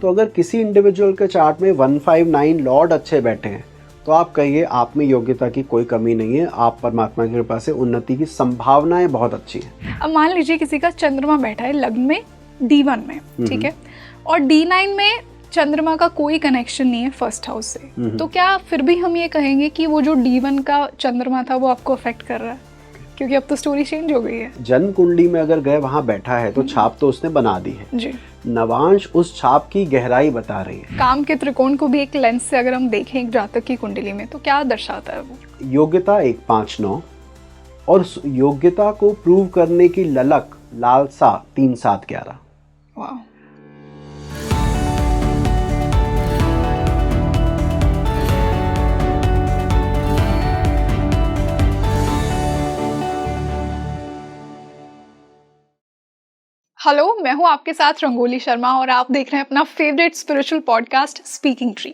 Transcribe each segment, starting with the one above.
तो अगर किसी इंडिविजुअल के चार्ट में 159 लॉर्ड अच्छे बैठे हैं तो आप कहिए आप में योग्यता की कोई कमी नहीं है, आप परमात्मा की कृपा से उन्नति की संभावनाएं बहुत अच्छी हैं। अब मान लीजिए किसी का चंद्रमा बैठा है लग्न में D1 में, ठीक है, और D9 में चंद्रमा का कोई कनेक्शन नहीं है फर्स्ट हाउस से, तो क्या फिर भी हम ये कहेंगे कि वो जो D1 का चंद्रमा था वो आपको अफेक्ट कर रहा है? क्योंकि अब तो स्टोरी चेंज हो गई है। जन्म कुंडली में अगर ग्रह वहां बैठा है तो छाप तो उसने बना दी है जी। नवांश उस छाप की गहराई बता रही है। काम के त्रिकोण को भी एक लेंस से अगर हम देखें एक जातक की कुंडली में तो क्या दर्शाता है वो? योग्यता 159 और योग्यता को प्रूव करने की ललक लालसा 3711। वाह। हेलो, मैं हूं आपके साथ रंगोली शर्मा और आप देख रहे हैं अपना favourite spiritual podcast speaking tree.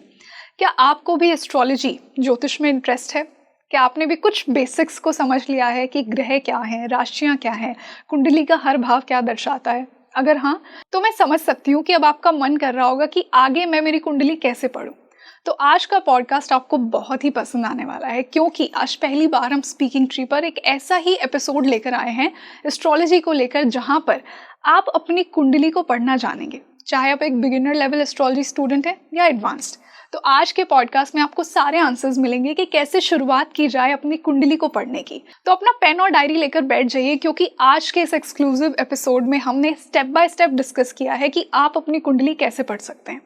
क्या आपको भी एस्ट्रोलॉजी ज्योतिष में इंटरेस्ट है? क्या आपने भी कुछ बेसिक्स को समझ लिया है कि ग्रह क्या है, राशियां क्या हैं, कुंडली का हर भाव क्या दर्शाता है? अगर हाँ, तो मैं समझ सकती हूँ कि अब आपका मन कर रहा होगा कि आगे मैं मेरी कुंडली कैसे पढूं। तो आज का पॉडकास्ट आपको बहुत ही पसंद आने वाला है, क्योंकि आज पहली बार हम स्पीकिंग ट्री पर एक ऐसा ही एपिसोड लेकर आए हैं एस्ट्रोलॉजी को लेकर, जहां पर आप अपनी कुंडली को पढ़ना जानेंगे, चाहे आप एक बिगिनर लेवल एस्ट्रोलॉजी स्टूडेंट हैं या एडवांस्ड। तो आज के पॉडकास्ट में आपको सारे आंसर्स मिलेंगे कि कैसे शुरुआत की जाए अपनी कुंडली को पढ़ने की। तो अपना पेन और डायरी लेकर बैठ जाइए, क्योंकि आज के इस एक्सक्लूसिव एपिसोड में हमने स्टेप बाय स्टेप डिस्कस किया है कि आप अपनी कुंडली कैसे पढ़ सकते हैं।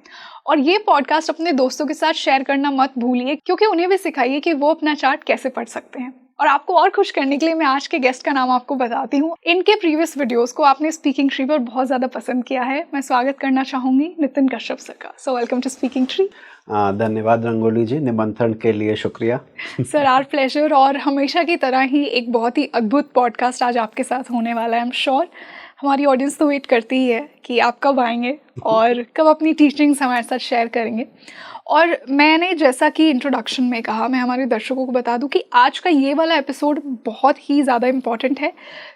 और ये पॉडकास्ट अपने दोस्तों के साथ शेयर करना मत भूलिए, क्योंकि उन्हें भी सिखाइए कि वो अपना चार्ट कैसे पढ़ सकते हैं। और आपको और खुश करने के लिए मैं आज के गेस्ट का नाम आपको बताती हूँ। इनके प्रीवियस वीडियोस को आपने स्पीकिंग ट्री पर बहुत ज़्यादा पसंद किया है। मैं स्वागत करना चाहूँगी नितिन कश्यप सर का। So welcome to Speaking Tree. धन्यवाद रंगोली जी, निमंत्रण के लिए शुक्रिया। Sir, our pleasure. और हमेशा की तरह ही एक बहुत ही अद्भुत पॉडकास्ट आज आपके साथ होने वाला है। आई एम श्योर हमारी ऑडियंस तो वेट करती ही है कि आप कब आएंगे और कब अपनी टीचिंग्स हमारे साथ शेयर करेंगे। और मैंने जैसा कि इंट्रोडक्शन में कहा, मैं हमारे दर्शकों को बता दूं कि आज का ये वाला एपिसोड बहुत ही ज़्यादा इम्पॉर्टेंट है,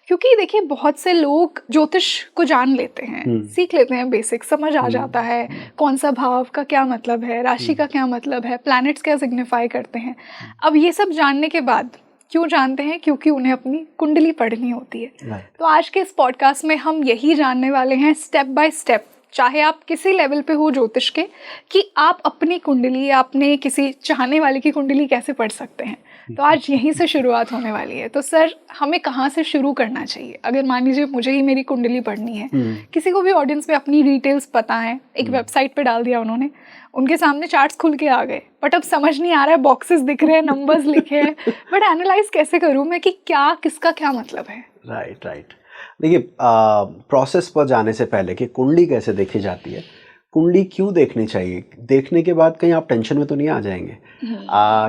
क्योंकि देखिए बहुत से लोग ज्योतिष को जान लेते हैं, सीख लेते हैं, बेसिक समझ आ जाता है कौन सा भाव का क्या मतलब है, राशि का क्या मतलब है, प्लैनेट्स क्या सिग्निफाई करते हैं। अब ये सब जानने के बाद क्यों जानते हैं? क्योंकि उन्हें अपनी कुंडली पढ़नी होती है। तो आज के इस पॉडकास्ट में हम यही जानने वाले हैं स्टेप बाय स्टेप, चाहे आप किसी लेवल पे हो ज्योतिष के, कि आप अपनी कुंडली या अपने किसी चाहने वाले की कुंडली कैसे पढ़ सकते हैं। तो आज यहीं से शुरुआत होने वाली है। तो सर, हमें कहाँ से शुरू करना चाहिए? अगर मान लीजिए मुझे ही मेरी कुंडली पढ़नी है, किसी को भी ऑडियंस में अपनी डिटेल्स पता है, एक वेबसाइट पे डाल दिया उन्होंने, उनके सामने चार्ट्स खुल के आ गए, बट अब समझ नहीं आ रहा है, बॉक्सेस दिख रहे हैं, नंबर्स लिखे हैं, बट एनालाइज कैसे करूँ मैं कि क्या किसका क्या मतलब है? राइट। देखिए, प्रोसेस पर जाने से पहले कि कुंडली कैसे देखी जाती है, कुंडली क्यों देखनी चाहिए, देखने के बाद कहीं आप टेंशन में तो नहीं आ जाएंगे,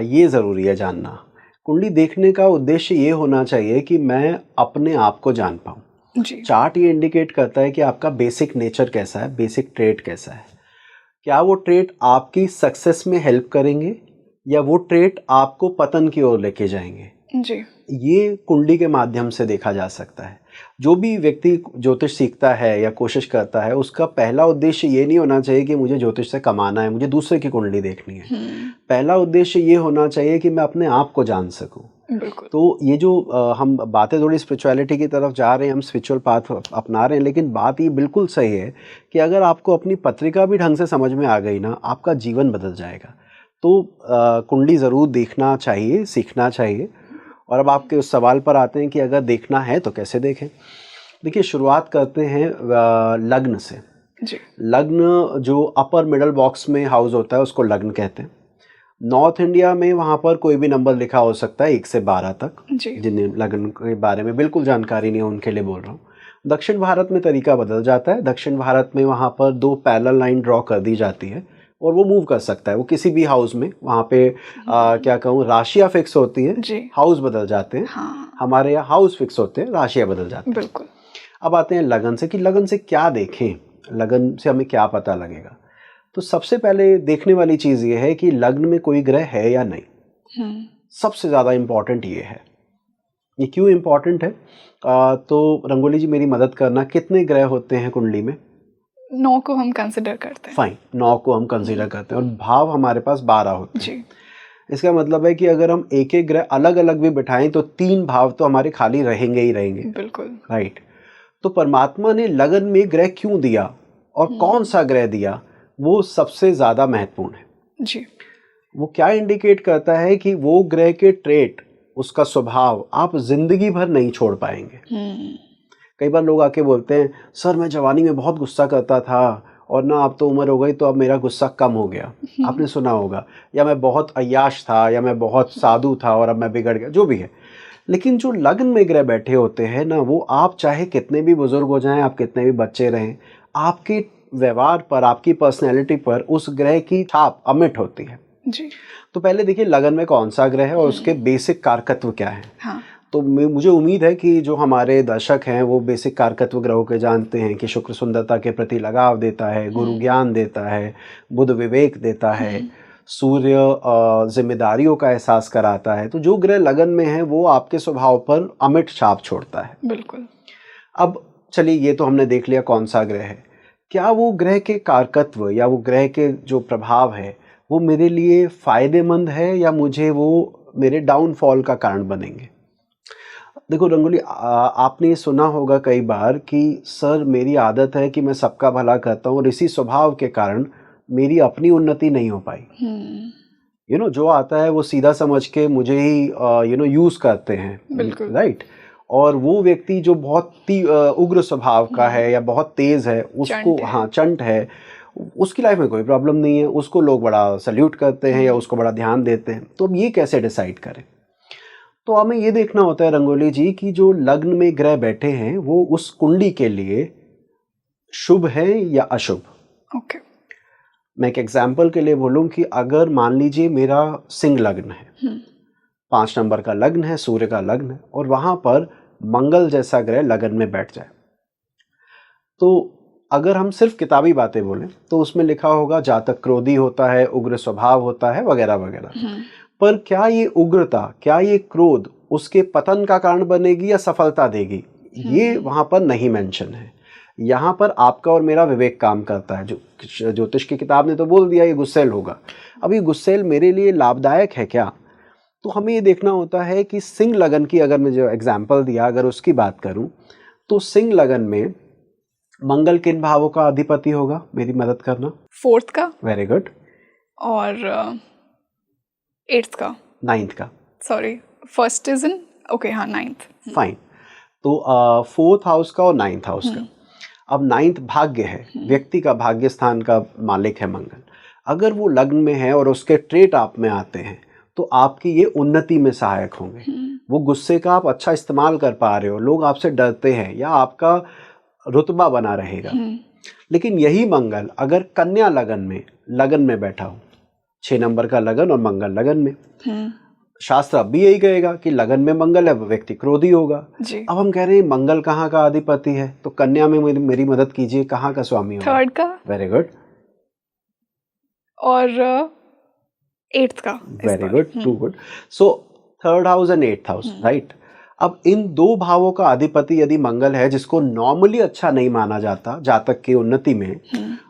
ये ज़रूरी है जानना। कुंडली देखने का उद्देश्य ये होना चाहिए कि मैं अपने आप को जान पाऊँ। चार्ट ये इंडिकेट करता है कि आपका बेसिक नेचर कैसा है, बेसिक ट्रेट कैसा है। क्या वो ट्रेट आपकी सक्सेस में हेल्प करेंगे या वो ट्रेट आपको पतन की ओर लेके जाएंगे जी। ये कुंडली के माध्यम से देखा जा सकता है। जो भी व्यक्ति ज्योतिष सीखता है या कोशिश करता है, उसका पहला उद्देश्य ये नहीं होना चाहिए कि मुझे ज्योतिष से कमाना है, मुझे दूसरे की कुंडली देखनी है। पहला उद्देश्य ये होना चाहिए कि मैं अपने आप को जान सकूं। तो ये जो हम बातें थोड़ी स्पिरिचुअलिटी की तरफ जा रहे हैं, हम स्पिरिचुअल पाथ अपना रहे हैं, लेकिन बात ये बिल्कुल सही है कि अगर आपको अपनी पत्रिका भी ढंग से समझ में आ गई ना, आपका जीवन बदल जाएगा। तो कुंडली ज़रूर देखना चाहिए, सीखना चाहिए। और अब आपके उस सवाल पर आते हैं कि अगर देखना है तो कैसे देखें। देखिए, शुरुआत करते हैं लग्न से जी। लग्न जो अपर मिडल बॉक्स में हाउस होता है उसको लग्न कहते हैं। नॉर्थ इंडिया में वहाँ पर कोई भी नंबर लिखा हो सकता है 1 से 12 तक, जिन्हें लग्न के बारे में बिल्कुल जानकारी नहीं है उनके लिए बोल रहा हूँ। दक्षिण भारत में तरीका बदल जाता है। दक्षिण भारत में वहाँ पर 2 पैरेलल लाइन ड्रॉ कर दी जाती है और वो मूव कर सकता है, वो किसी भी हाउस में। वहाँ पे क्या कहूँ, राशियाँ फिक्स होती हैं, हाउस बदल जाते हैं। हमारे यहाँ हाउस फिक्स होते हैं, राशियाँ बदल जाती हैं। बिल्कुल। अब आते हैं लगन से कि लगन से क्या देखें, लगन से हमें क्या पता लगेगा। तो सबसे पहले देखने वाली चीज़ ये है कि लग्न में कोई ग्रह है या नहीं। सबसे ज़्यादा इम्पॉर्टेंट ये है। ये क्यों इम्पॉर्टेंट है? तो रंगोली जी मेरी मदद करना, कितने ग्रह होते हैं कुंडली में? 9 को हम कंसिडर करते हैं। फाइन, 9 को हम कंसीडर करते हैं और भाव हमारे पास 12 होते हैं। जी। इसका मतलब है कि अगर हम एक एक ग्रह अलग अलग भी बिठाएं तो 3 भाव तो हमारे खाली रहेंगे ही रहेंगे। बिल्कुल। राइट। तो परमात्मा ने लगन में ग्रह क्यों दिया और कौन सा ग्रह दिया, वो सबसे ज्यादा महत्वपूर्ण है। जी। वो क्या इंडिकेट करता है कि वो ग्रह के ट्रेट, उसका स्वभाव आप जिंदगी भर नहीं छोड़ पाएंगे। कई बार लोग आके बोलते हैं सर मैं जवानी में बहुत गुस्सा करता था और ना अब तो उम्र हो गई तो अब मेरा गुस्सा कम हो गया। आपने सुना होगा। या मैं बहुत अय्याश था, या मैं बहुत साधु था और अब मैं बिगड़ गया, जो भी है। लेकिन जो लग्न में ग्रह बैठे होते हैं ना, वो आप चाहे कितने भी बुजुर्ग हो जाएं, आप कितने भी बच्चे रहें, आपके व्यवहार पर, आपकी पर्सनैलिटी पर उस ग्रह की छाप अमिट होती है। जी। तो पहले देखिए लगन में कौन सा ग्रह है और उसके बेसिक कारकत्व क्या है। हाँ। तो मुझे उम्मीद है कि जो हमारे दर्शक हैं वो बेसिक कारकत्व ग्रहों के जानते हैं कि शुक्र सुंदरता के प्रति लगाव देता है, गुरु ज्ञान देता है, बुध विवेक देता है, सूर्य जिम्मेदारियों का एहसास कराता है। तो जो ग्रह लगन में है वो आपके स्वभाव पर अमिट छाप छोड़ता है। बिल्कुल। अब चलिए ये तो हमने देख लिया कौन सा ग्रह है। क्या वो ग्रह के कारकत्व या वो ग्रह के जो प्रभाव है वो मेरे लिए फायदेमंद है या मुझे वो मेरे डाउनफॉल का कारण बनेंगे। देखो रंगोली, आपने सुना होगा कई बार कि सर मेरी आदत है कि मैं सबका भला करता हूँ और इसी स्वभाव के कारण मेरी अपनी उन्नति नहीं हो पाई। जो आता है वो सीधा समझ के मुझे ही यूज करते हैं। बिल्कुल। राइट। और वो व्यक्ति जो बहुत उग्र स्वभाव का है या बहुत तेज है, उसको चंट है, उसकी लाइफ में कोई प्रॉब्लम नहीं है, उसको लोग बड़ा सल्यूट करते हैं या उसको बड़ा ध्यान देते हैं। तो अब ये कैसे डिसाइड करें? तो हमें ये देखना होता है रंगोली जी कि जो लग्न में ग्रह बैठे हैं वो उस कुंडली के लिए शुभ है या अशुभ। ओके। मैं एक एग्जाम्पल के लिए बोलूं कि अगर मान लीजिए मेरा सिंह लग्न है, 5 नंबर का लग्न है, सूर्य का लग्न है, और वहां पर मंगल जैसा ग्रह लगन में बैठ जाए, तो अगर हम सिर्फ किताबी बातें बोलें तो उसमें लिखा होगा जातक क्रोधी होता है, उग्र स्वभाव होता है, वगैरह वगैरह। पर क्या ये उग्रता, क्या ये क्रोध उसके पतन का कारण बनेगी या सफलता देगी, ये वहां पर नहीं मेंशन है। यहाँ पर आपका और मेरा विवेक काम करता है। जो ज्योतिष की किताब ने तो बोल दिया ये गुस्सेल होगा। अब ये गुस्सेल मेरे लिए लाभदायक है क्या? तो हमें ये देखना होता है कि सिंह लगन की, अगर मैं जो एग्जाम्पल दिया अगर उसकी बात करूं, तो सिंह लगन में मंगल किन भावों का अधिपति होगा? मेरी मदद करना। 4th का। Very good. और 8th का। 9th का। Sorry, first is in, okay हाँ 9th। फाइन। तो 4th हाउस का और 9th हाउस का। अब 9th भाग्य है, व्यक्ति का भाग्य स्थान का मालिक है मंगल। अगर वो लग्न में है और उसके ट्रेट आप में आते हैं तो आपकी ये उन्नति में सहायक होंगे। वो गुस्से का आप अच्छा इस्तेमाल कर पा रहे हो, लोग आपसे डरते हैं या आपका रुतबा बना रहेगा। लेकिन यही मंगल अगर कन्या लगन में बैठा हो, 6 नंबर का लगन और मंगल लगन में, शास्त्र अब भी यही कहेगा कि लगन में मंगल है, व्यक्ति क्रोधी होगा। अब हम कह रहे हैं मंगल कहाँ का अधिपति है, तो कन्या में मेरी मदद कीजिए, कहाँ का स्वामी होगा? 3rd का। Very good. और 8th का। Very good, too good. So 3rd house and 8th house, right. अब इन 2 भावों का अधिपति यदि मंगल है, जिसको नॉर्मली अच्छा नहीं माना जाता जातक की उन्नति में,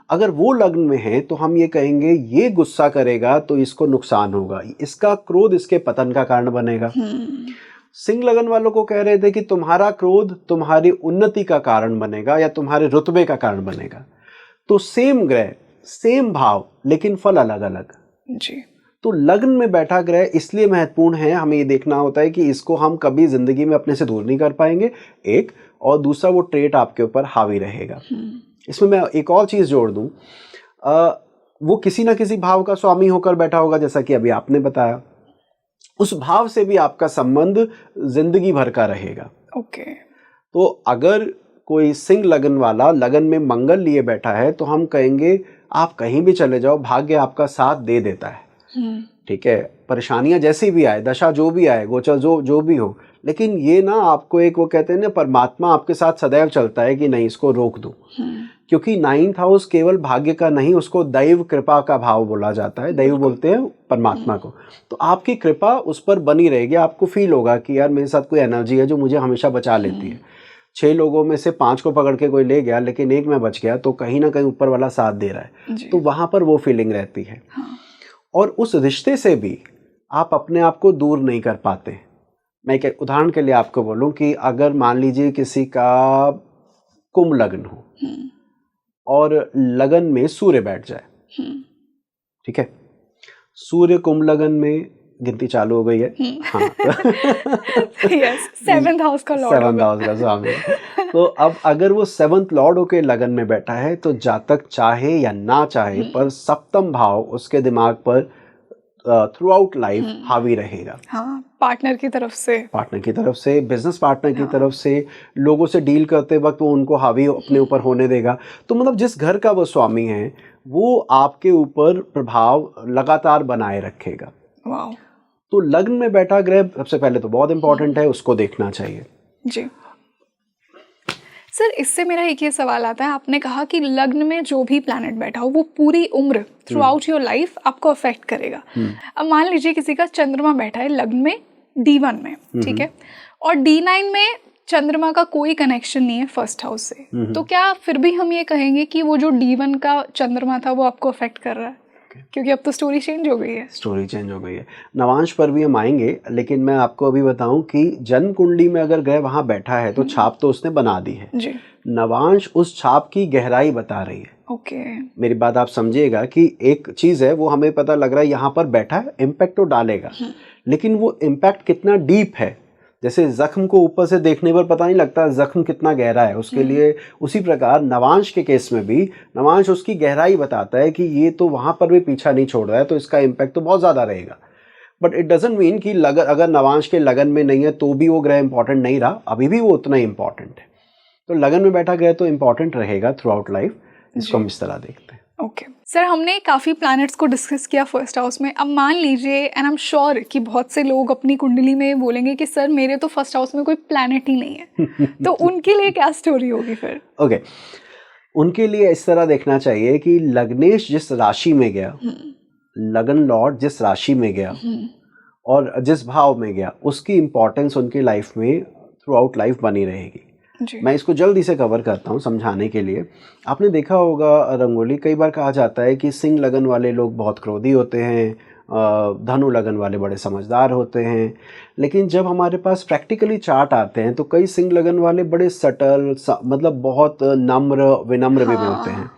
अगर वो लग्न में है तो हम ये कहेंगे ये गुस्सा करेगा तो इसको नुकसान होगा, इसका क्रोध इसके पतन का कारण बनेगा। सिंह लगन वालों को कह रहे थे कि तुम्हारा क्रोध तुम्हारी उन्नति का कारण बनेगा या तुम्हारे रुतबे का कारण बनेगा। तो सेम ग्रह, सेम भाव, लेकिन फल अलग अलग। जी। तो लग्न में बैठा ग्रह इसलिए महत्वपूर्ण है, हमें ये देखना होता है कि इसको हम कभी जिंदगी में अपने से दूर नहीं कर पाएंगे, एक, और दूसरा वो ट्रेट आपके ऊपर हावी रहेगा। इसमें मैं एक और चीज जोड़ दूं, वो किसी ना किसी भाव का स्वामी होकर बैठा होगा, जैसा कि अभी आपने बताया। उस भाव से भी आपका संबंध जिंदगी भर का रहेगा। ओके। तो अगर कोई सिंह लगन वाला लगन में मंगल लिए बैठा है तो हम कहेंगे आप कहीं भी चले जाओ, भाग्य आपका साथ दे देता है। ठीक है, परेशानियां जैसी भी आए, दशा जो भी आए, गोचर जो भी हो, लेकिन ये ना आपको एक, वो कहते हैं ना, परमात्मा आपके साथ सदैव चलता है कि नहीं इसको रोक दो। क्योंकि 9th हाउस केवल भाग्य का नहीं, उसको दैव कृपा का भाव बोला जाता है। दैव बोलते हैं परमात्मा को। तो आपकी कृपा उस पर बनी रहेगी, आपको फील होगा कि यार मेरे साथ कोई एनर्जी है जो मुझे हमेशा बचा लेती है। 6 लोगों में से 5 को पकड़ के कोई ले गया लेकिन एक में बच गया, तो कहीं ना कहीं ऊपर वाला साथ दे रहा है, जी। तो वहां पर वो फीलिंग रहती है। हाँ। और उस रिश्ते से भी आप अपने आप को दूर नहीं कर पाते। मैं एक उदाहरण के लिए आपको बोलूं कि अगर मान लीजिए किसी का कुंभ लग्न हो और लगन में सूर्य बैठ जाए, ठीक है, सूर्य कुंभ लगन में, गिनती चालू हो गई है, हाँ यस, 7th हाउस का लॉर्ड 7th हाउस का स्वामी है। तो अब अगर वो 7th लॉर्ड होके लगन में बैठा है तो जातक चाहे या ना चाहे पर सप्तम भाव उसके दिमाग पर थ्रू आउट लाइफ हावी रहेगा। हाँ, पार्टनर की तरफ से, बिजनेस पार्टनर की तरफ से, लोगों से डील करते वक्त वो उनको हावी अपने ऊपर होने देगा। तो मतलब जिस घर का वो स्वामी है वो आपके ऊपर प्रभाव लगातार बनाए रखेगा। वाओ। तो लग्न में बैठा ग्रह सबसे पहले तो बहुत इंपॉर्टेंट है, उसको देखना चाहिए। जी सर, इससे मेरा एक ये सवाल आता है, आपने कहा कि लग्न में जो भी प्लैनेट बैठा हो वो पूरी उम्र थ्रू आउट योर लाइफ आपको अफेक्ट करेगा। अब मान लीजिए किसी का चंद्रमा बैठा है लग्न में D1 में, ठीक है, और D9 में चंद्रमा का कोई कनेक्शन नहीं है फर्स्ट हाउस से, तो क्या फिर भी हम ये कहेंगे कि वो जो D1 का चंद्रमा था वो आपको अफेक्ट कर रहा है? क्योंकि अब तो स्टोरी चेंज हो गई है। नवांश पर भी हम आएंगे, लेकिन मैं आपको अभी बताऊं कि जन्म कुंडली में अगर ग्रह वहां बैठा है तो छाप तो उसने बना दी है जी। नवांश उस छाप की गहराई बता रही है। ओके। मेरी बात आप समझिएगा कि एक चीज है वो हमें पता लग रहा है यहाँ पर बैठा है, इम्पैक्ट तो डालेगा, लेकिन वो इम्पैक्ट कितना डीप है, जैसे जख्म को ऊपर से देखने पर पता नहीं लगता जख्म कितना गहरा है, उसके लिए उसी प्रकार नवांश के केस में भी नवांश उसकी गहराई बताता है कि ये तो वहां पर भी पीछा नहीं छोड़ रहा है, तो इसका इम्पैक्ट तो बहुत ज्यादा रहेगा। बट इट डजंट मीन कि अगर नवांश के लगन में नहीं है तो भी वो ग्रह इंपॉर्टेंट नहीं रहा, अभी भी वो उतना ही इंपॉर्टेंट है। तो लगन में बैठा ग्रह तो इंपॉर्टेंट रहेगा थ्रू आउट लाइफ, इसको हम इस तरह देखते हैं। ओके सर, हमने काफ़ी प्लैनेट्स को डिस्कस किया फर्स्ट हाउस में। अब मान लीजिए, एंड आई एम श्योर कि बहुत से लोग अपनी कुंडली में बोलेंगे कि सर मेरे तो फर्स्ट हाउस में कोई प्लैनेट ही नहीं है तो उनके लिए क्या स्टोरी होगी फिर? ओके, उनके लिए इस तरह देखना चाहिए कि लग्नेश जिस राशि में गया, लगन लॉर्ड जिस राशि में गया और जिस भाव में गया, उसकी इंपॉर्टेंस उनकी लाइफ में थ्रू आउट लाइफ बनी रहेगी। मैं इसको जल्दी से कवर करता हूँ समझाने के लिए। आपने देखा होगा रंगोली, कई बार कहा जाता है कि सिंह लगन वाले लोग बहुत क्रोधी होते हैं, धनु लगन वाले बड़े समझदार होते हैं, लेकिन जब हमारे पास प्रैक्टिकली चार्ट आते हैं तो कई सिंह लगन वाले बड़े सटल, मतलब बहुत नम्र विनम्र भी होते हैं।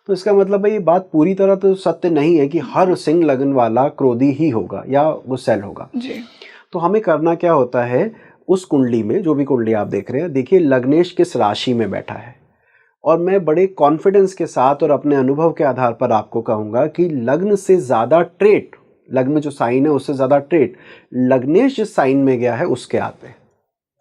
तो इसका मतलब है ये बात पूरी तरह तो सत्य नहीं है कि हर सिंह लगन वाला क्रोधी ही होगा या गुस्सैल होगा जी। तो हमें करना क्या होता है, उस कुंडली में, जो भी कुंडली आप देख रहे हैं, देखिए लग्नेश किस राशि में बैठा है, और मैं बड़े कॉन्फिडेंस के साथ और अपने अनुभव के आधार पर आपको कहूंगा कि लग्न से ज्यादा ट्रेट, लग्न में जो साइन है उससे ज्यादा ट्रेट लग्नेश जिस साइन में गया है उसके आते हैं।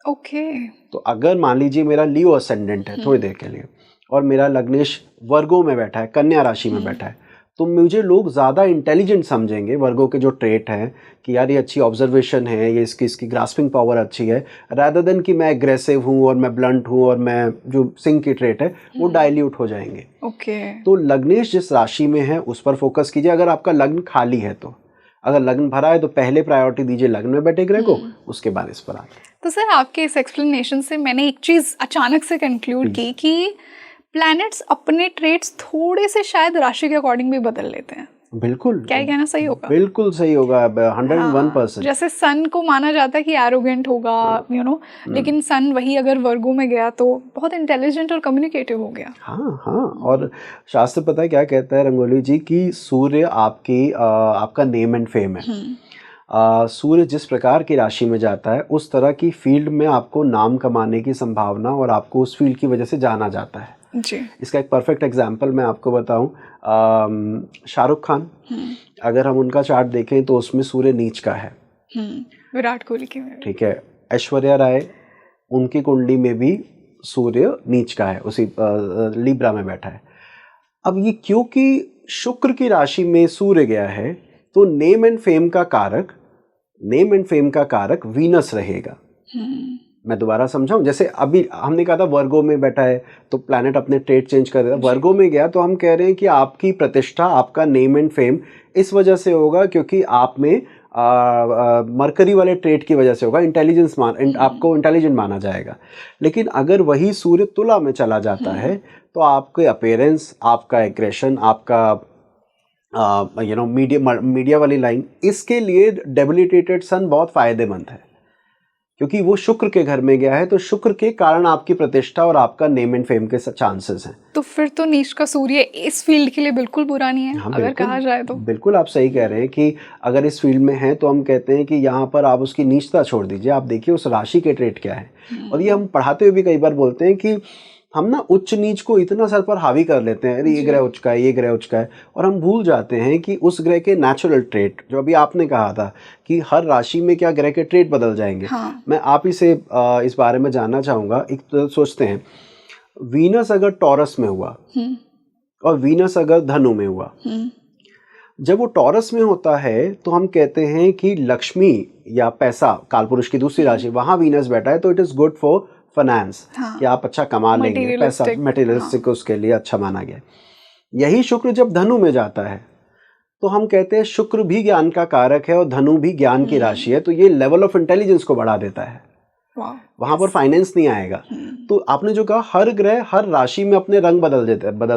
ओके। तो अगर मान लीजिए मेरा लियो असेंडेंट है थोड़ी देर के लिए और मेरा लग्नेश वर्गो में बैठा है, कन्या राशि में बैठा है, तो मुझे लोग ज़्यादा इंटेलिजेंट समझेंगे। वर्गो के जो ट्रेट हैं कि यार ये अच्छी ऑब्जर्वेशन है, ये इसकी ग्रास्पिंग पावर अच्छी है, रादर देन कि मैं एग्रेसिव हूँ और मैं ब्लंट हूँ और मैं जो सिंह की ट्रेट है वो डाइल्यूट हो जाएंगे। ओके। तो लग्नेश जिस राशि में है उस पर फोकस कीजिए। अगर आपका लग्न खाली है तो, अगर लग्न भरा है तो पहले प्रायोरिटी दीजिए लग्न में बैठे ग्रह को, उसके बाद इस पर आए। तो सर आपके इस एक्सप्लेनेशन से मैंने एक चीज़ अचानक से कंक्लूड की कि प्लैनेट्स अपने ट्रेट्स थोड़े से शायद राशि के अकॉर्डिंग भी बदल लेते हैं। बिल्कुल, क्या कहना सही होगा? बिल्कुल सही होगा, 101%। जैसे सन को माना जाता है कि एरोगेंट होगा, यू नो, लेकिन सन वही अगर वर्गो में गया तो बहुत इंटेलिजेंट और कम्युनिकेटिव हो गया। हाँ, और शास्त्र पता है क्या कहता है रंगोली जी, कि सूर्य आपका नेम एंड फेम है। सूर्य जिस प्रकार की राशि में जाता है उस तरह की फील्ड में आपको नाम कमाने की संभावना और आपको उस फील्ड की वजह से जाना जाता है जी। इसका एक परफेक्ट एग्जांपल मैं आपको बताऊं, शाहरुख खान, अगर हम उनका चार्ट देखें तो उसमें सूर्य नीच का है, विराट कोहली की, ठीक है। ऐश्वर्या राय, उनकी कुंडली में भी सूर्य नीच का है, उसी लिब्रा में बैठा है। अब ये क्योंकि शुक्र की राशि में सूर्य गया है तो नेम एंड फेम का कारक वीनस रहेगा। मैं दोबारा समझाऊं, जैसे अभी हमने कहा था वर्गो में बैठा है तो प्लैनेट अपने ट्रेट चेंज कर देता है, वर्गो में गया तो हम कह रहे हैं कि आपकी प्रतिष्ठा, आपका नेम एंड फेम इस वजह से होगा क्योंकि आप में मरकरी वाले ट्रेट की वजह से होगा, आपको इंटेलिजेंट माना जाएगा। लेकिन अगर वही सूर्य तुला में चला जाता है तो आपके अपीयरेंस, आपका एग्रेशन, आपका मीडिया वाली लाइन, इसके लिए डेबिलिटेटेड सन बहुत फायदेमंद है, क्योंकि वो शुक्र के घर में गया है, तो शुक्र के कारण आपकी प्रतिष्ठा और आपका नेम एंड फेम के चांसेस हैं। तो फिर तो नीच का सूर्य इस फील्ड के लिए बिल्कुल बुरा नहीं है। हाँ, अगर कहा जाए तो बिल्कुल आप सही कह रहे हैं कि अगर इस फील्ड में है तो हम कहते हैं कि यहाँ पर आप उसकी नीचता छोड़ दीजिए, आप देखिए उस राशि के ट्रेट क्या है। और ये हम पढ़ाते हुए भी कई बार बोलते हैं कि हम ना उच्च नीच को इतना सर पर हावी कर लेते हैं, अरे ये ग्रह उच्च का है, ये ग्रह उच्च का है, और हम भूल जाते हैं कि उस ग्रह के नेचुरल ट्रेट, जो अभी आपने कहा था कि हर राशि में क्या ग्रह के ट्रेट बदल जाएंगे। हाँ। मैं आप ही से इस बारे में जानना चाहूँगा। एक तो सोचते हैं, वीनस अगर टॉरस में हुआ और वीनस अगर धनु में हुआ, जब वो टॉरस में होता है तो हम कहते हैं कि लक्ष्मी या पैसा, कालपुरुष की दूसरी राशि, वहाँ वीनस बैठा है तो it is good for finance, कि आप अच्छा कमा लेंगे, पैसा मटेरियलिस्टिक उसके लिए अच्छा माना गया। यही शुक्र जब धनु में जाता है तो हम कहते हैं शुक्र भी ज्ञान का कारक है और धनु भी ज्ञान की राशि है, तो ये लेवल ऑफ इंटेलिजेंस को बढ़ा देता है, वहां पर फाइनेंस नहीं आएगा। तो आपने जो कहा, हर ग्रह हर राशि में अपने रंग बदल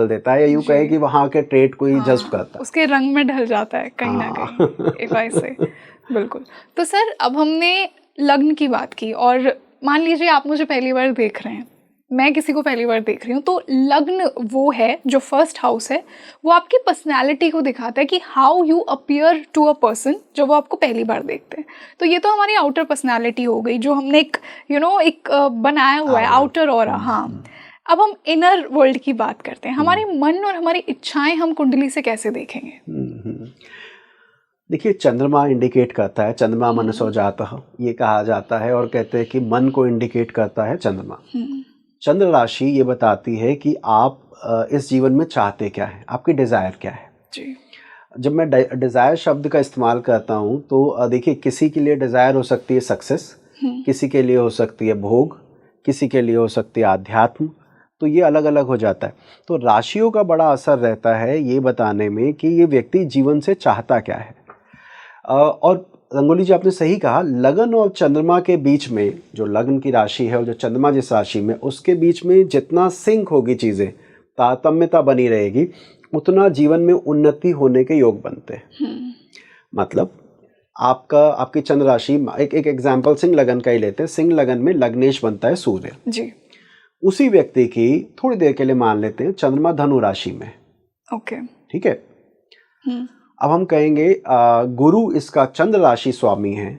देता है, या यूं कहे कि वहां के ट्रेट को ही जज्ब करता है, उसके रंग में ढल जाता है कहीं ना कहीं, इफ आई से। बिल्कुल। तो सर, अब हमने लग्न की बात की, और मान लीजिए आप मुझे पहली बार देख रहे हैं, मैं किसी को पहली बार देख रही हूँ, तो लग्न वो है जो फर्स्ट हाउस है, वो आपकी पर्सनैलिटी को दिखाता है कि how you appear to a person, जब वो आपको पहली बार देखते हैं। तो ये तो हमारी आउटर पर्सनैलिटी हो गई, जो हमने एक बनाया हुआ है, आउटर ऑरा। हाँ, अब हम इनर वर्ल्ड की बात करते हैं। हमारे मन और हमारी इच्छाएं हम कुंडली से कैसे देखेंगे? देखिए, चंद्रमा इंडिकेट करता है, चंद्रमा मनसो जातः, ये कहा जाता है, और कहते हैं कि मन को इंडिकेट करता है चंद्रमा। चंद्र राशि ये बताती है कि आप इस जीवन में चाहते क्या है, आपकी डिज़ायर क्या है जी। जब मैं डिज़ायर शब्द का इस्तेमाल करता हूँ तो देखिए, किसी के लिए डिज़ायर हो सकती है सक्सेस, किसी के लिए हो सकती है भोग, किसी के लिए हो सकती है आध्यात्म, तो ये अलग अलग हो जाता है। तो राशियों का बड़ा असर रहता है ये बताने में कि ये व्यक्ति जीवन से चाहता क्या है। और रंगोली जी, आपने सही कहा, लगन और चंद्रमा के बीच में, जो लग्न की राशि है और जो चंद्रमा जिस राशि में, उसके बीच में जितना सिंक होगी चीज़ें, तारतम्यता बनी रहेगी, उतना जीवन में उन्नति होने के योग बनते हैं। मतलब आपकी चंद्र राशि, एक एग्जाम्पल सिंह लगन का ही लेते हैं। सिंह लगन में लग्नेश बनता है सूर्य जी। उसी व्यक्ति की थोड़ी देर के लिए मान लेते हैं चंद्रमा धनु राशि में। ओके, ठीक है। अब हम कहेंगे गुरु इसका चंद्र राशि स्वामी है,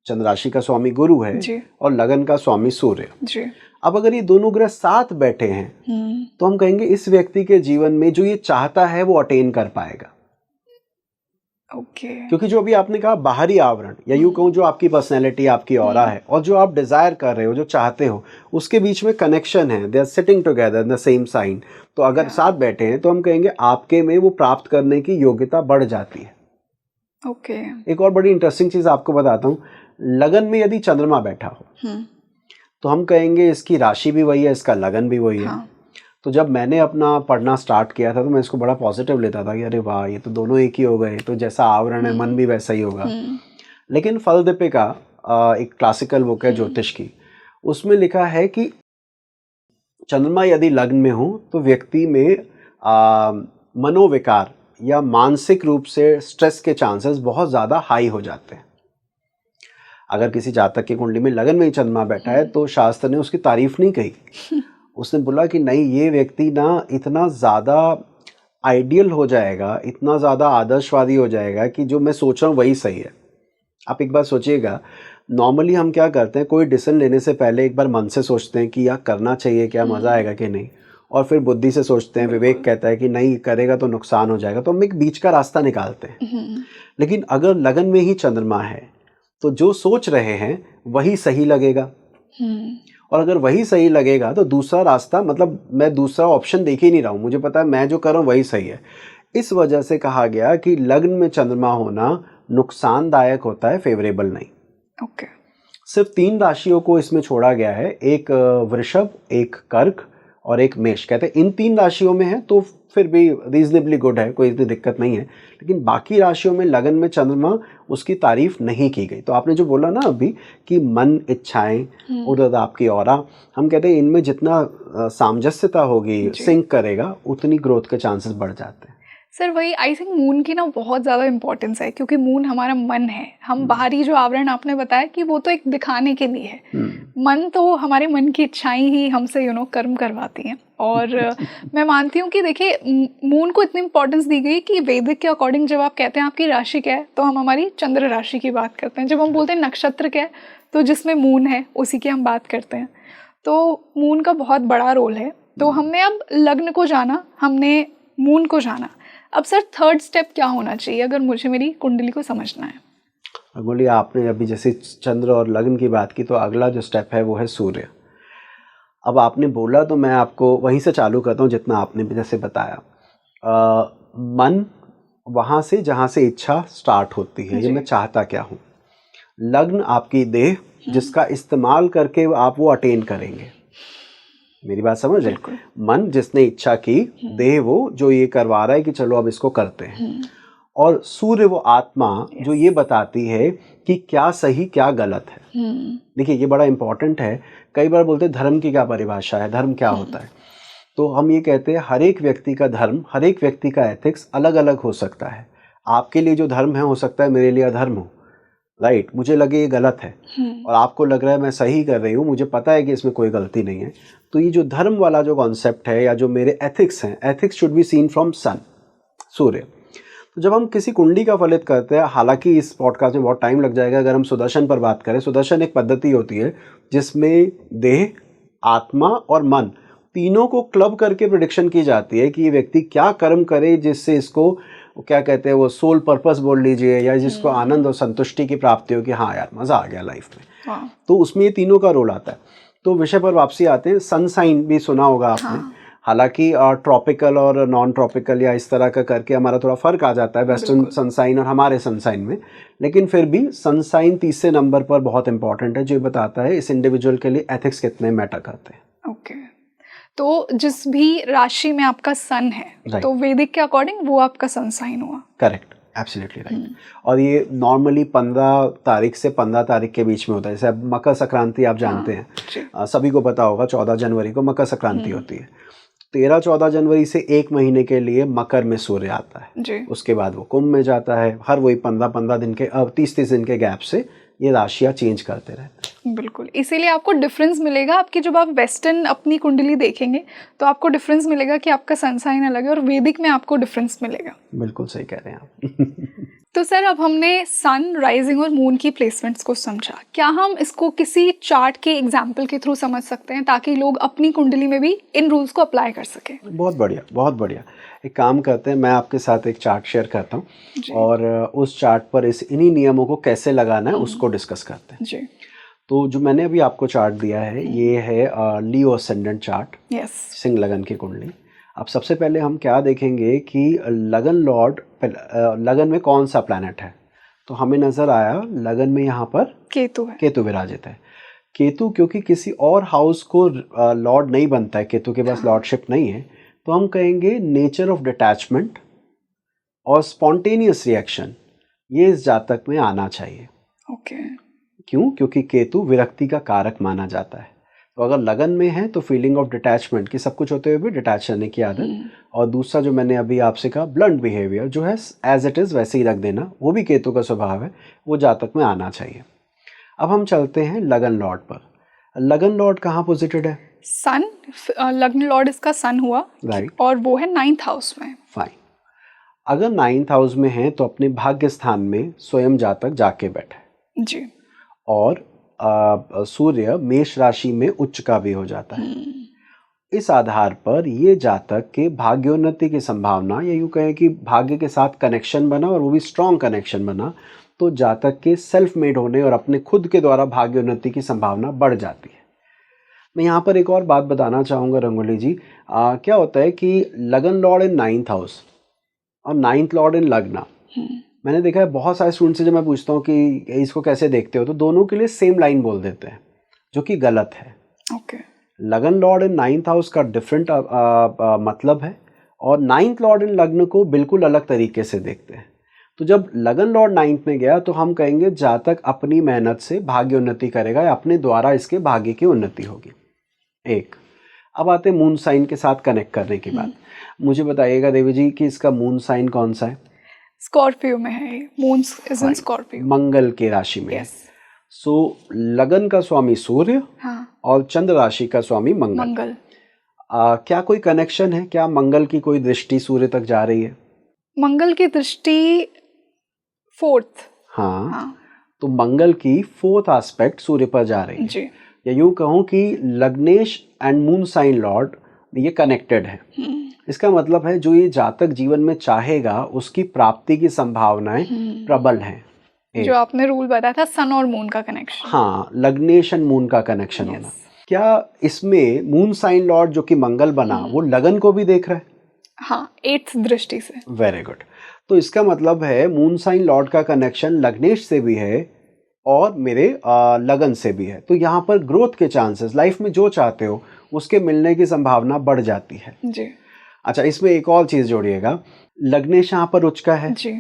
चंद्र राशि का स्वामी गुरु है जी। और लगन का स्वामी सूर्य जी। अब अगर ये दोनों ग्रह साथ बैठे हैं तो हम कहेंगे इस व्यक्ति के जीवन में जो ये चाहता है वो अटेन कर पाएगा। ओके। क्योंकि जो अभी आपने कहा बाहरी आवरण, या यूं कहूं जो आपकी पर्सनैलिटी, आपकी ऑरा है, और जो आप डिजायर कर रहे हो, जो चाहते हो, उसके बीच में कनेक्शन है, they are sitting together in the same sign. तो अगर साथ बैठे हैं तो हम कहेंगे आपके में वो प्राप्त करने की योग्यता बढ़ जाती है। ओके। एक और बड़ी इंटरेस्टिंग चीज आपको बताता हूँ, लगन में यदि चंद्रमा बैठा हो तो हम कहेंगे इसकी राशि भी वही है, इसका लगन भी वही है। तो जब मैंने अपना पढ़ना स्टार्ट किया था तो मैं इसको बड़ा पॉजिटिव लेता था कि अरे वाह, ये तो दोनों एक ही हो गए, तो जैसा आवरण है मन भी वैसा ही होगा। लेकिन फलदीपिका एक क्लासिकल बुक है ज्योतिष की, उसमें लिखा है कि चंद्रमा यदि लग्न में हो तो व्यक्ति में मनोविकार या मानसिक रूप से स्ट्रेस के चांसेस बहुत ज़्यादा हाई हो जाते हैं। अगर किसी जातक की कुंडली में लगन में ही चंद्रमा बैठा है तो शास्त्र ने उसकी तारीफ नहीं कही, उसने बोला कि नहीं, ये व्यक्ति ना इतना ज़्यादा आइडियल हो जाएगा, इतना ज़्यादा आदर्शवादी हो जाएगा कि जो मैं सोच रहा हूँ वही सही है। आप एक बार सोचिएगा, नॉर्मली हम क्या करते हैं, कोई डिसीजन लेने से पहले एक बार मन से सोचते हैं कि यह करना चाहिए, क्या मज़ा आएगा कि नहीं, और फिर बुद्धि से सोचते हैं, विवेक कहता है कि नहीं करेगा तो नुकसान हो जाएगा, तो हम एक बीच का रास्ता निकालते हैं। लेकिन अगर लगन में ही चंद्रमा है तो जो सोच रहे हैं वही सही लगेगा, और अगर वही सही लगेगा तो दूसरा रास्ता, मतलब मैं दूसरा ऑप्शन देख ही नहीं रहा हूँ, मुझे पता है मैं जो कर रहा हूँ वही सही है। इस वजह से कहा गया कि लग्न में चंद्रमा होना नुकसानदायक होता है, फेवरेबल नहीं। ओके। सिर्फ 3 राशियों को इसमें छोड़ा गया है, एक वृषभ, एक कर्क और एक मेष। कहते हैं इन 3 राशियों में है तो फिर भी रीजनेबली गुड है, कोई इतनी दिक्कत नहीं है। लेकिन बाकी राशियों में लगन में चंद्रमा, उसकी तारीफ नहीं की गई। तो आपने जो बोला ना अभी कि मन, इच्छाएं, उधर आपकी ऑरा, हम कहते हैं इनमें जितना सामंजस्यता होगी, सिंक करेगा, उतनी ग्रोथ के चांसेस बढ़ जाते हैं। सर वही आई थिंक मून की ना बहुत ज़्यादा इंपॉर्टेंस है, क्योंकि मून हमारा मन है। हम बाहरी जो आवरण आपने बताया कि वो तो एक दिखाने के लिए है, मन तो हमारे मन की इच्छाएं ही हमसे कर्म करवाती हैं। और मैं मानती हूँ कि देखिए मून को इतनी इंपॉर्टेंस दी गई कि वैदिक के अकॉर्डिंग जब आप कहते हैं आपकी राशि क्या है, तो हम हमारी चंद्र राशि की बात करते हैं। जब हम बोलते हैं नक्षत्र क्या है, तो जिसमें मून है उसी की हम बात करते हैं। तो मून का बहुत बड़ा रोल है। तो हमने अब लग्न को जाना, हमने मून को जाना, अब सर थर्ड स्टेप क्या होना चाहिए अगर मुझे मेरी कुंडली को समझना है? बोलिए, आपने अभी जैसे चंद्र और लग्न की बात की, तो अगला जो स्टेप है वो है सूर्य। अब आपने बोला तो मैं आपको वहीं से चालू करता हूँ जितना आपने जैसे बताया। मन वहाँ से जहाँ से इच्छा स्टार्ट होती है, ये मैं चाहता क्या हूँ। लग्न आपकी देह, जिसका इस्तेमाल करके आप वो अटेन करेंगे। मेरी बात समझ रहे? मन जिसने इच्छा की, देह वो जो ये करवा रहा है कि चलो अब इसको करते हैं। और सूर्य वो आत्मा जो ये बताती है कि क्या सही क्या गलत है। देखिए ये बड़ा इंपॉर्टेंट है। कई बार बोलते हैं धर्म की क्या परिभाषा है, धर्म क्या होता है। तो हम ये कहते हैं हर एक व्यक्ति का धर्म, हर एक व्यक्ति का एथिक्स अलग अलग हो सकता है। आपके लिए जो धर्म है हो सकता है मेरे लिए अधर्म हो, राइट। मुझे लगे ये गलत है और आपको लग रहा है मैं सही कर रही हूँ, मुझे पता है कि इसमें कोई गलती नहीं है। तो ये जो धर्म वाला जो कॉन्सेप्ट है या जो मेरे एथिक्स हैं, ethics should be seen from sun, सूर्य। तो जब हम किसी कुंडली का फलित करते हैं, हालांकि इस पॉडकास्ट में बहुत टाइम लग जाएगा, अगर हम सुदर्शन पर बात करें, सुदर्शन एक पद्धति होती है जिसमें देह, आत्मा और मन तीनों को क्लब करके प्रेडिक्शन की जाती है कि ये व्यक्ति क्या कर्म करे जिससे इसको क्या कहते हैं वो सोल पर्पस बोल लीजिए, या जिसको आनंद और संतुष्टि की प्राप्ति हो कि हाँ यार मज़ा आ गया लाइफ में। तो उसमें ये तीनों का रोल आता है। तो विषय पर वापसी आते हैं। सन साइन भी सुना होगा आपने। हालांकि ट्रॉपिकल और नॉन ट्रॉपिकल या इस तरह का करके हमारा थोड़ा फर्क आ जाता है वेस्टर्न सनसाइन और हमारे सनसाइन में, लेकिन फिर भी सनसाइन तीसरे नंबर पर बहुत इंपॉर्टेंट है, जो बताता है इस इंडिविजुअल के लिए एथिक्स कितने मैटर करते हैं। ओके, तो जिस भी राशि में आपका सन है, तो वैदिक के अकॉर्डिंग वो आपका सनसाइन हुआ। Correct, absolutely right. और ये नॉर्मली 15 तारीख से 15 तारीख के बीच में होता है। जैसे अब मकर संक्रांति आप जानते हैं, सभी को पता होगा 14 जनवरी को मकर संक्रांति होती है। 13-14 जनवरी से 1 महीने के लिए मकर में सूर्य आता है, उसके बाद वो कुंभ में जाता है। हर वही 15-15 दिन के 30-30 दिन के गैप से ये राशियाँ चेंज करते रहते हैं। बिल्कुल, इसीलिए आपको डिफरेंस मिलेगा आपकी, जब आप वेस्टर्न अपनी कुंडली देखेंगे तो आपको डिफरेंस मिलेगा कि आपका सन साइन अलग है, और वैदिक में आपको डिफरेंस मिलेगा। बिल्कुल सही कह रहे हैं आप। तो सर अब हमने सन, राइजिंग और मून की प्लेसमेंट्स को समझा, क्या हम इसको किसी चार्ट के एग्जाम्पल के थ्रू समझ सकते हैं ताकि लोग अपनी कुंडली में भी इन रूल्स को अप्लाई कर सकें? बहुत बढ़िया, बहुत बढ़िया। एक काम करते हैं, मैं आपके साथ एक चार्ट शेयर करता हूँ और उस चार्ट पर इन्हीं नियमों को कैसे लगाना है उसको डिस्कस करते हैं जी। तो जो मैंने अभी आपको चार्ट दिया है ये है लियो असेंडेंट चार्ट, सिंह लगन की कुंडली। अब सबसे पहले हम क्या देखेंगे कि लगन लॉर्ड, लगन में कौन सा प्लैनेट है। तो हमें नजर आया लगन में यहाँ पर केतु है, केतु विराजित है। केतु क्योंकि किसी और हाउस को लॉर्ड नहीं बनता है, केतु के पास लॉर्डशिप नहीं है, तो हम कहेंगे नेचर ऑफ डिटैचमेंट और स्पॉन्टेनियस रिएक्शन ये इस जातक में आना चाहिए। ओके। क्यों? क्योंकि केतु विरक्ति का कारक माना जाता है। तो अगर लगन में है तो फीलिंग ऑफ डिटैचमेंट की, सब कुछ होते हुए भी डिटैच रहने की आदत। और दूसरा जो मैंने अभी आपसे कहा ब्लंट बिहेवियर, जो है एज इट इज़ वैसे ही रख देना, वो भी केतु का स्वभाव है, वो जातक में आना चाहिए। अब हम चलते हैं लगन लॉर्ड पर। लगन लॉर्ड कहाँ पोजिटेड है? सन, लग्न लॉर्ड इसका सन हुआ, राइट, और वो है 9th हाउस में। फाइन। अगर 9th हाउस में है तो अपने भाग्य स्थान में स्वयं जातक जाके बैठे जी। और सूर्य मेष राशि में उच्च का भी हो जाता है। इस आधार पर ये जातक के भाग्योन्नति की संभावना, या यूँ कहें कि भाग्य के साथ कनेक्शन बना और वो भी स्ट्रॉन्ग कनेक्शन बना, तो जातक के सेल्फ मेड होने और अपने खुद के द्वारा भाग्योन्नति की संभावना बढ़ जाती है। मैं यहाँ पर एक और बात बताना चाहूँगा रंगोली जी। क्या होता है कि लगन लॉर्ड इन 9th हाउस और 9th लॉर्ड इन लग्न, मैंने देखा है बहुत सारे स्टूडेंट से जब मैं पूछता हूँ कि इसको कैसे देखते हो, तो दोनों के लिए सेम लाइन बोल देते हैं, जो कि गलत है। ओके। लगन लॉर्ड इन 9th हाउस का डिफरेंट मतलब है, और 9th लॉर्ड इन लग्न को बिल्कुल अलग तरीके से देखते हैं। तो जब लगन लॉर्ड 9th में गया तो हम कहेंगे जातक अपनी मेहनत से भाग्य उन्नति करेगा या अपने द्वारा इसके भाग्य की उन्नति होगी। एक, अब आते हैं मून साइन के साथ कनेक्ट करने की बात। मुझे बताइएगा देवी जी कि इसका मून साइन कौन सा है? स्कॉर्पियो में है, मून इज इन स्कॉर्पियो, मंगल के राशि में है। यस। सो लगन का स्वामी सूर्य हाँ, और चंद्र राशि का स्वामी मंगल। क्या कोई कनेक्शन है? क्या मंगल की कोई दृष्टि सूर्य तक जा रही है? मंगल की दृष्टि 4th। हाँ, तो मंगल की 4th एस्पेक्ट सूर्य पर जा रही है जी। या यूं कहूं कि लग्नेश एंड मून साइन लॉर्ड ये कनेक्टेड है। इसका मतलब है जो ये जातक जीवन में चाहेगा उसकी प्राप्ति की संभावनाएं प्रबल हैं। जो आपने रूल बताया था सन और मून का कनेक्शन। हाँ, लग्नेश एंड मून का कनेक्शन होना। क्या इसमें मून साइन लॉर्ड जो कि मंगल बना वो लगन को भी देख रहा है? हाँ, 8th दृष्टि से। Very good. तो इसका मतलब है मून साइन लॉर्ड का कनेक्शन लग्नेश से भी है और मेरे लगन से भी है। तो यहाँ पर ग्रोथ के चांसेस, लाइफ में जो चाहते हो उसके मिलने की संभावना बढ़ जाती है जी। अच्छा, इसमें एक और चीज जोड़िएगा, लग्नेश यहाँ पर उच्च का है जी।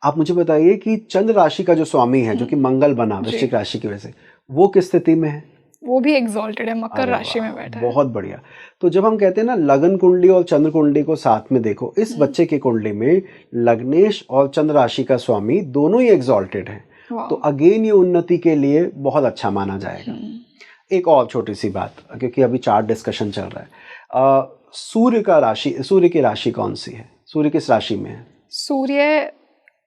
आप मुझे बताइए कि चंद्र राशि का जो स्वामी है जो कि मंगल बना वृश्चिक राशि की वजह से, वो किस स्थिति में है? वो भी एग्जॉल्टेड है, मकर राशि में बैठा है। बहुत बढ़िया। तो जब हम कहते हैं ना लगन कुंडली और चंद्र कुंडली को साथ में देखो, इस बच्चे की कुंडली में लग्नेश और चंद्र राशि का स्वामी दोनों ही एग्जॉल्टेड हैं, तो अगेन ये उन्नति के लिए बहुत अच्छा माना जाएगा। एक और छोटी सी बात, क्योंकि अभी चार्ट डिस्कशन चल रहा है, सूर्य की राशि कौन सी है? सूर्य किस राशि में है? सूर्य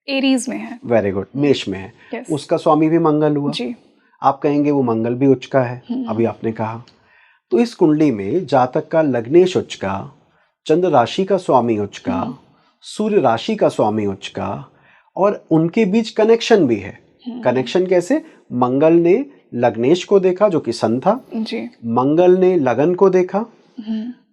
एरीज में है। वेरी गुड, मेष में है। yes. उसका स्वामी भी मंगल हुआ जी। आप कहेंगे वो मंगल भी उच्च का है, अभी आपने कहा। तो इस कुंडली में जातक का लग्नेश उच्च का, चंद्र राशि का स्वामी उच्च का, सूर्य राशि का स्वामी उच्च का, और उनके बीच कनेक्शन भी है। कनेक्शन कैसे? मंगल ने लग्नेश को देखा जो कि सन था जी। मंगल ने लगन को देखा,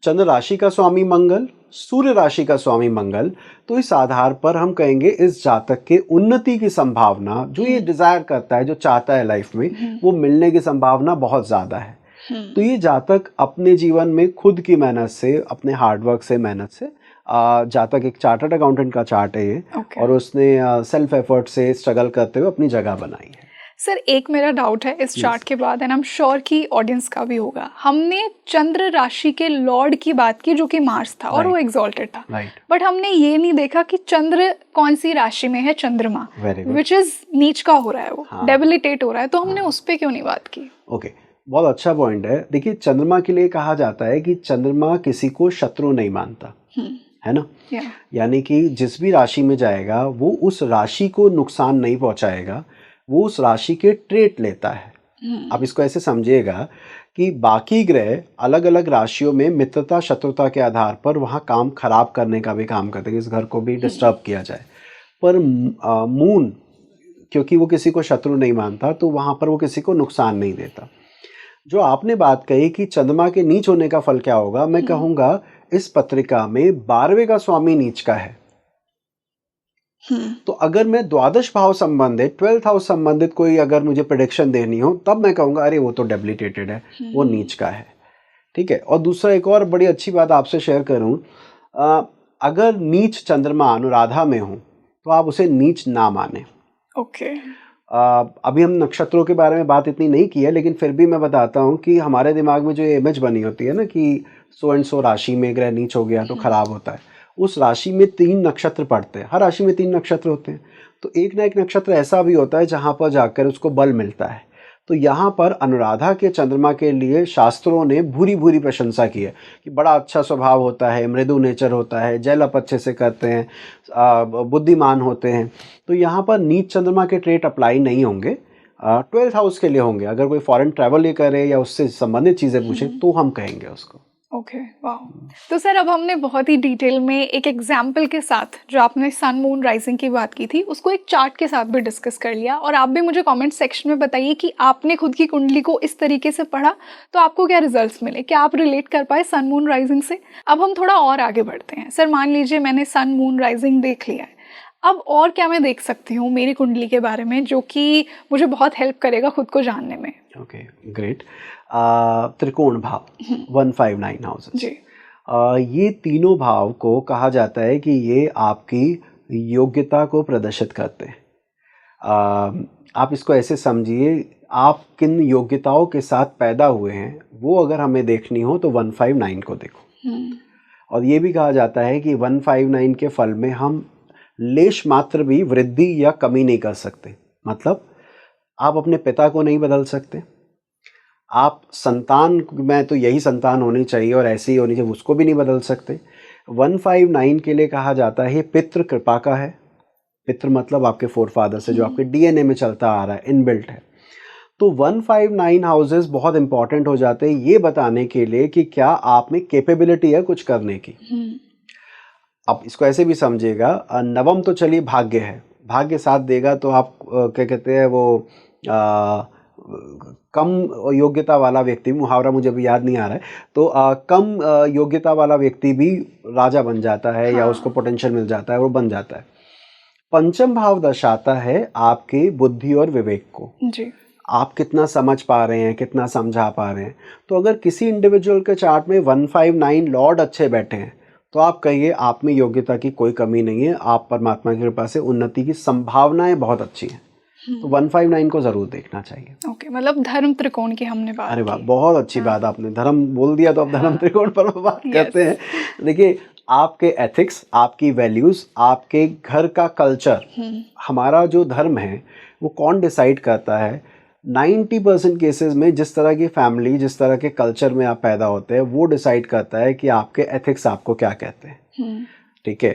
चंद्र राशि का स्वामी मंगल, सूर्य राशि का स्वामी मंगल। तो इस आधार पर हम कहेंगे इस जातक के उन्नति की संभावना, जो ये डिजायर करता है, जो चाहता है लाइफ में, वो मिलने की संभावना बहुत ज्यादा है। तो ये जातक अपने जीवन में खुद की मेहनत से, अपने हार्डवर्क से, मेहनत से, जातक एक चार्टर्ड अकाउंटेंट का चार्ट है ये, और उसने सेल्फ एफर्ट से स्ट्रगल करते हुए अपनी जगह बनाई है। सर, एक मेरा डाउट है इस चार्ट के बाद, एंड आई एम श्योर कि ऑडियंस का भी होगा। हमने चंद्र राशि के लॉर्ड की बात की जो कि मार्स था, और वो एग्जॉल्टेड था, बट हमने ये नहीं देखा कि चंद्र कौन सी राशि में है, चंद्रमा, विच इज नीच का हो रहा है, वो डेबिलिटेट हो रहा है, तो हमने उस पर क्यों नहीं बात की? ओके, बहुत अच्छा पॉइंट है। देखिए, चंद्रमा के लिए कहा जाता है कि चंद्रमा किसी को शत्रु नहीं मानता, है ना? यानी कि जिस भी राशि में जाएगा वो उस राशि को नुकसान नहीं पहुंचाएगा, वो उस राशि के ट्रेट लेता है। आप इसको ऐसे समझिएगा कि बाकी ग्रह अलग अलग राशियों में मित्रता शत्रुता के आधार पर वहाँ काम खराब करने का भी काम करते हैं, इस घर को भी डिस्टर्ब किया जाए, पर मून क्योंकि वो किसी को शत्रु नहीं मानता, तो वहाँ पर वो किसी को नुकसान नहीं देता। जो आपने बात कही कि चंद्रमा के नीच होने का फल क्या होगा, मैं कहूँगा इस पत्रिका में 12वें का स्वामी नीच का है। तो अगर मैं द्वादश भाव संबंधित, 12th हाउस संबंधित कोई अगर मुझे प्रेडिक्शन देनी हो, तब मैं कहूँगा अरे वो तो डेबिलिटेटेड है, वो नीच का है। ठीक है। और दूसरा एक और बड़ी अच्छी बात आपसे शेयर करूँ, अगर नीच चंद्रमा अनुराधा में हो तो आप उसे नीच ना माने। ओके। अभी हम नक्षत्रों के बारे में बात इतनी नहीं की है, लेकिन फिर भी मैं बताता हूँ कि हमारे दिमाग में जो इमेज बनी होती है ना कि सो एंड सो राशि में ग्रह नीच हो गया तो खराब होता है, उस राशि में 3 नक्षत्र पड़ते हैं, हर राशि में 3 नक्षत्र होते हैं, तो एक ना एक नक्षत्र ऐसा भी होता है जहाँ पर जाकर उसको बल मिलता है। तो यहाँ पर अनुराधा के चंद्रमा के लिए शास्त्रों ने भूरी भूरी प्रशंसा की है कि बड़ा अच्छा स्वभाव होता है, मृदु नेचर होता है, जैलप अच्छे से करते हैं, बुद्धिमान होते हैं। तो यहाँ पर नीच चंद्रमा के ट्रेट अप्लाई नहीं होंगे, 12th हाउस के लिए होंगे। अगर कोई फॉरेन ट्रैवल ये करे या उससे संबंधित चीज़ें पूछे तो हम कहेंगे उसको। ओके, वाह। तो सर, अब हमने बहुत ही डिटेल में एक एग्जाम्पल के साथ जो आपने सन मून राइजिंग की बात की थी उसको एक चार्ट के साथ भी डिस्कस कर लिया, और आप भी मुझे कमेंट सेक्शन में बताइए कि आपने खुद की कुंडली को इस तरीके से पढ़ा तो आपको क्या रिजल्ट्स मिले, क्या आप रिलेट कर पाए सन मून राइजिंग से। अब हम थोड़ा और आगे बढ़ते हैं। सर, मान लीजिए मैंने सन मून राइजिंग देख लिया है, अब और क्या मैं देख सकती हूँ मेरी कुंडली के बारे में जो कि मुझे बहुत हेल्प करेगा खुद को जानने में? Okay, great. त्रिकोण भाव 159 हाउसेस, जी। ये तीनों भाव को कहा जाता है कि ये आपकी योग्यता को प्रदर्शित करते हैं। आप इसको ऐसे समझिए, आप किन योग्यताओं के साथ पैदा हुए हैं वो अगर हमें देखनी हो तो 159 को देखो। और ये भी कहा जाता है कि 159 के फल में हम लेश मात्र भी वृद्धि या कमी नहीं कर सकते। मतलब आप अपने पिता को नहीं बदल सकते, आप संतान में तो यही संतान होनी चाहिए और ऐसी ही होनी चाहिए, उसको भी नहीं बदल सकते। 159 के लिए कहा जाता है पितृ कृपा का है। पितृ मतलब आपके फोरफादर से जो आपके डीएनए में चलता आ रहा है, इनबिल्ट है। तो 159 हाउसेस बहुत इंपॉर्टेंट हो जाते हैं ये बताने के लिए कि क्या आप में कैपेबिलिटी है कुछ करने की। आप इसको ऐसे भी समझिएगा, नवम तो चलिए भाग्य है, भाग्य साथ देगा तो आप क्या कहते हैं वो कम योग्यता वाला व्यक्ति, मुहावरा मुझे अभी याद नहीं आ रहा है, तो कम योग्यता वाला व्यक्ति भी राजा बन जाता है। हाँ। या उसको पोटेंशियल मिल जाता है, वो बन जाता है। पंचम भाव दर्शाता है आपके बुद्धि और विवेक को जी। आप कितना समझ पा रहे हैं, कितना समझा पा रहे हैं। तो अगर किसी इंडिविजुअल के चार्ट में 159 लॉर्ड अच्छे बैठे हैं तो आप कहिए आप में योग्यता की कोई कमी नहीं है, आप परमात्मा की कृपा से उन्नति की संभावनाएं बहुत अच्छी हैं। तो 159 को जरूर देखना चाहिए। ओके, मतलब धर्म त्रिकोण की हमने बात की। अरे वाह, बहुत अच्छी बात आपने धर्म बोल दिया तो अब धर्म त्रिकोण पर बात करते हैं। देखिए, आपके एथिक्स, आपकी वैल्यूज, आपके घर का कल्चर, हमारा जो धर्म है वो कौन डिसाइड करता है। 90% केसेस में जिस तरह की फैमिली, जिस तरह के कल्चर में आप पैदा होते हैं वो डिसाइड करता है कि आपके एथिक्स आपको क्या कहते हैं। ठीक है,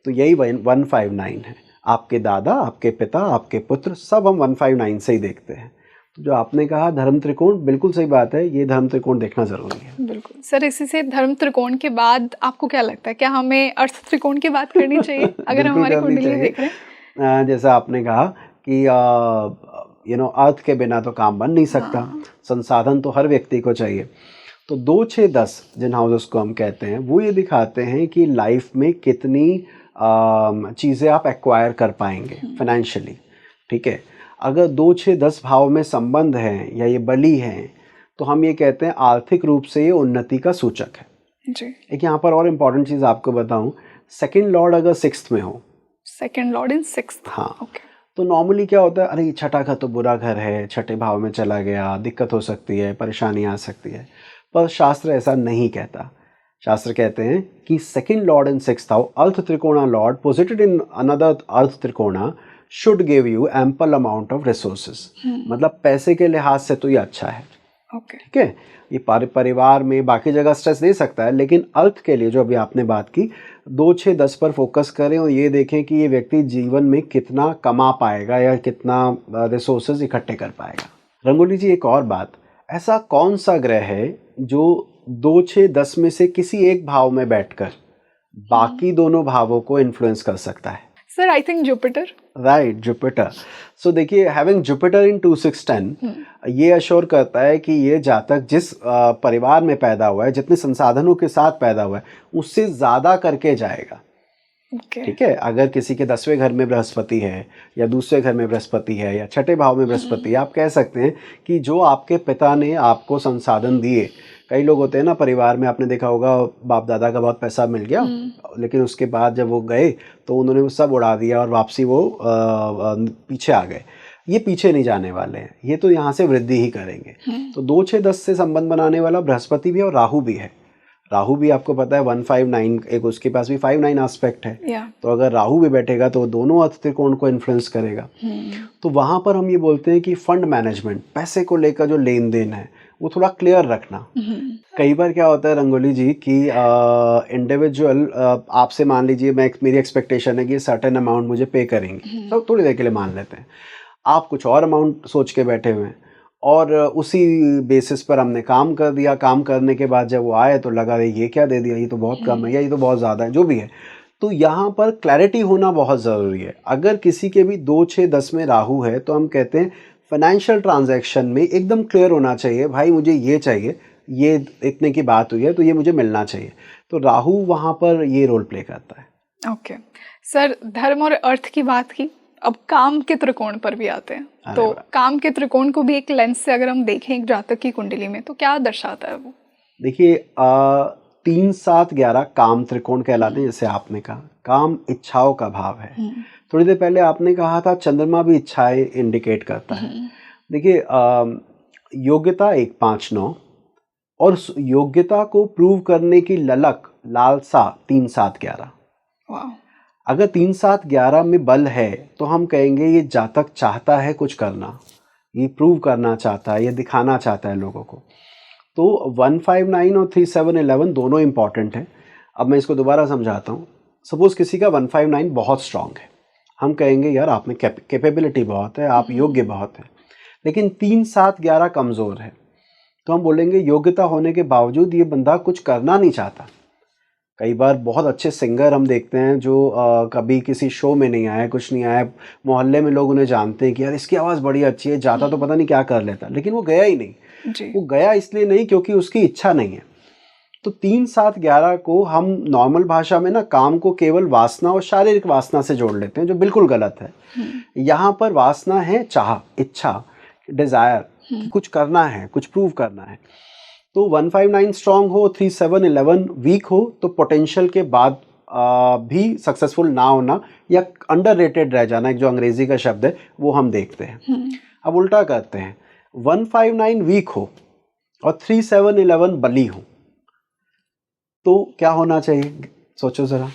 तो यही 159 है। आपके दादा, आपके पिता, आपके पुत्र, सब हम 159 से ही देखते हैं। तो जो आपने कहा धर्म त्रिकोण, बिल्कुल सही बात है, ये धर्म त्रिकोण देखना जरूरी है। बिल्कुल सर, इसी से धर्म त्रिकोण के बाद आपको क्या लगता है, क्या हमें अर्थ त्रिकोण की बात करनी चाहिए अगर हमारी कुंडली देख रहे हैं? जैसा आपने कहा कि अर्थ के बिना तो काम बन नहीं सकता। संसाधन तो हर व्यक्ति को चाहिए। तो 2, 6, 10 जिन हाउसेस को हम कहते हैं वो ये दिखाते हैं कि लाइफ में कितनी चीज़ें आप एक्वायर कर पाएंगे फाइनेंशियली। ठीक है, अगर 2, 6, 10 भाव में संबंध हैं या ये बली हैं तो हम ये कहते हैं आर्थिक रूप से ये उन्नति का सूचक है जी। एक यहाँ पर और इम्पॉर्टेंट चीज़ आपको बताऊं, सेकंड लॉर्ड अगर 6th में हो, सेकंड लॉर्ड इन 6th, हाँ okay. तो नॉर्मली क्या होता है, अरे छठा घर तो बुरा घर है, छठे भाव में चला गया, दिक्कत हो सकती है, परेशानी आ सकती है। पर शास्त्र ऐसा नहीं कहता। शास्त्र कहते हैं कि second lord in 6th house, अर्थ त्रिकोणा लॉर्ड पोजिटेड इन अनदर अर्थ त्रिकोणा should give you ample amount of resources. मतलब पैसे के लिहाज से तो ये अच्छा है। ठीक है, ये परिवार में बाकी जगह स्ट्रेस दे सकता है, लेकिन अर्थ के लिए जो अभी आपने बात की 2, 6, 10 पर फोकस करें और ये देखें कि ये व्यक्ति जीवन में कितना कमा पाएगा या कितना रिसोर्सेज इकट्ठे कर पाएगा। रंगोली जी, एक और बात, ऐसा कौन सा ग्रह है जो 2, 6, 10 में से किसी एक भाव में बैठकर बाकी दोनों भावों को इन्फ्लुएंस कर सकता है? Sir, I think Jupiter. Right, Jupiter. So देखिए, हैविंग जुपिटर इन 2, 6, 10 ये अश्योर करता है कि ये जातक जिस परिवार में पैदा हुआ है, जितने संसाधनों के साथ पैदा हुआ है, उससे ज़्यादा करके जाएगा। ठीक है, अगर किसी के 10वें घर में बृहस्पति है या दूसरे घर में बृहस्पति है या छठे भाव में बृहस्पति है, आप कह सकते हैं कि जो आपके पिता ने आपको संसाधन दिए, कई लोग होते हैं ना परिवार में, आपने देखा होगा बाप दादा का बहुत पैसा मिल गया लेकिन उसके बाद जब वो गए तो उन्होंने वो सब उड़ा दिया और वापसी वो पीछे आ गए। ये पीछे नहीं जाने वाले हैं, ये तो यहाँ से वृद्धि ही करेंगे। तो 2, 6, 10 से संबंध बनाने वाला बृहस्पति भी है और राहु भी है। राहु भी आपको पता है 159, एक उसके पास भी 59 एस्पेक्ट है। तो अगर राहु भी बैठेगा तो दोनों अर्थ त्रिकोण को इन्फ्लुएंस करेगा। तो वहां पर हम ये बोलते हैं कि फंड मैनेजमेंट, पैसे को लेकर जो लेन देन है वो थोड़ा क्लियर रखना। कई बार क्या होता है रंगोली जी कि इंडिविजुअल आपसे मान लीजिए मेरी एक्सपेक्टेशन है कि सर्टेन अमाउंट मुझे पे करेंगे, तो थोड़ी देर के लिए मान लेते हैं, आप कुछ और अमाउंट सोच के बैठे हुए हैं और उसी बेसिस पर हमने काम कर दिया। काम करने के बाद जब वो आए तो लगा ये क्या दे दिया, ये तो बहुत कम है या ये तो बहुत ज़्यादा है, जो भी है। तो यहाँ पर क्लैरिटी होना बहुत ज़रूरी है। अगर किसी के भी 2, 6, 10 में राहु है तो हम कहते हैं फाइनेंशियल ट्रांजैक्शन में एकदम क्लियर होना चाहिए, भाई मुझे ये चाहिए, ये इतने की बात हुई है तो ये मुझे मिलना चाहिए। तो राहु वहाँ पर ये रोल प्ले करता है। ओके सर, धर्म और अर्थ की बात की, अब काम के त्रिकोण पर भी आते हैं। तो काम के त्रिकोण को भी एक लेंस से अगर हम देखें एक जातक की कुंडली में, तो क्या दर्शाता है वो? देखिए 3-7-11 काम त्रिकोण कहलाते हैं। जैसे आपने कहा काम इच्छाओं का भाव है। थोड़ी देर पहले आपने कहा था चंद्रमा भी इच्छाएं इंडिकेट करता है। देखिए योग्यता 1-5-9 और योग्यता को प्रूव करने की ललक लालसा 3-7-11। वाह। अगर 3-7-11 में बल है तो हम कहेंगे ये जातक चाहता है कुछ करना, ये प्रूव करना चाहता है, ये दिखाना चाहता है लोगों को। तो 159 और 3711 दोनों इंपॉर्टेंट हैं। अब मैं इसको दोबारा समझाता हूँ। सपोज किसी का 159 बहुत स्ट्रांग है, हम कहेंगे यार आप में कैपेबिलिटी बहुत है, आप योग्य बहुत है। लेकिन 3-7-11 कमज़ोर है तो हम बोलेंगे योग्यता होने के बावजूद ये बंदा कुछ करना नहीं चाहता। कई बार बहुत अच्छे सिंगर हम देखते हैं जो कभी किसी शो में नहीं आए, कुछ नहीं आए, मोहल्ले में लोग उन्हें जानते हैं कि यार इसकी आवाज़ बड़ी अच्छी है, जाता तो पता नहीं क्या कर लेता, लेकिन वो गया ही नहीं जी। वो गया इसलिए नहीं क्योंकि उसकी इच्छा नहीं है। तो 3-7-11 को हम नॉर्मल भाषा में ना काम को केवल वासना और शारीरिक वासना से जोड़ लेते हैं, जो बिल्कुल गलत है। यहाँ पर वासना है चाह, इच्छा, डिज़ायर, कुछ करना है, कुछ प्रूव करना है। तो 159 स्ट्रांग हो, 3711 वीक हो तो पोटेंशियल के बाद भी सक्सेसफुल ना होना या अंडररेटेड रह जाना, एक जो अंग्रेजी का शब्द है वो हम देखते हैं। अब उल्टा करते हैं, 159 वीक हो और 3711 बली हो तो क्या होना चाहिए? सोचो जरा।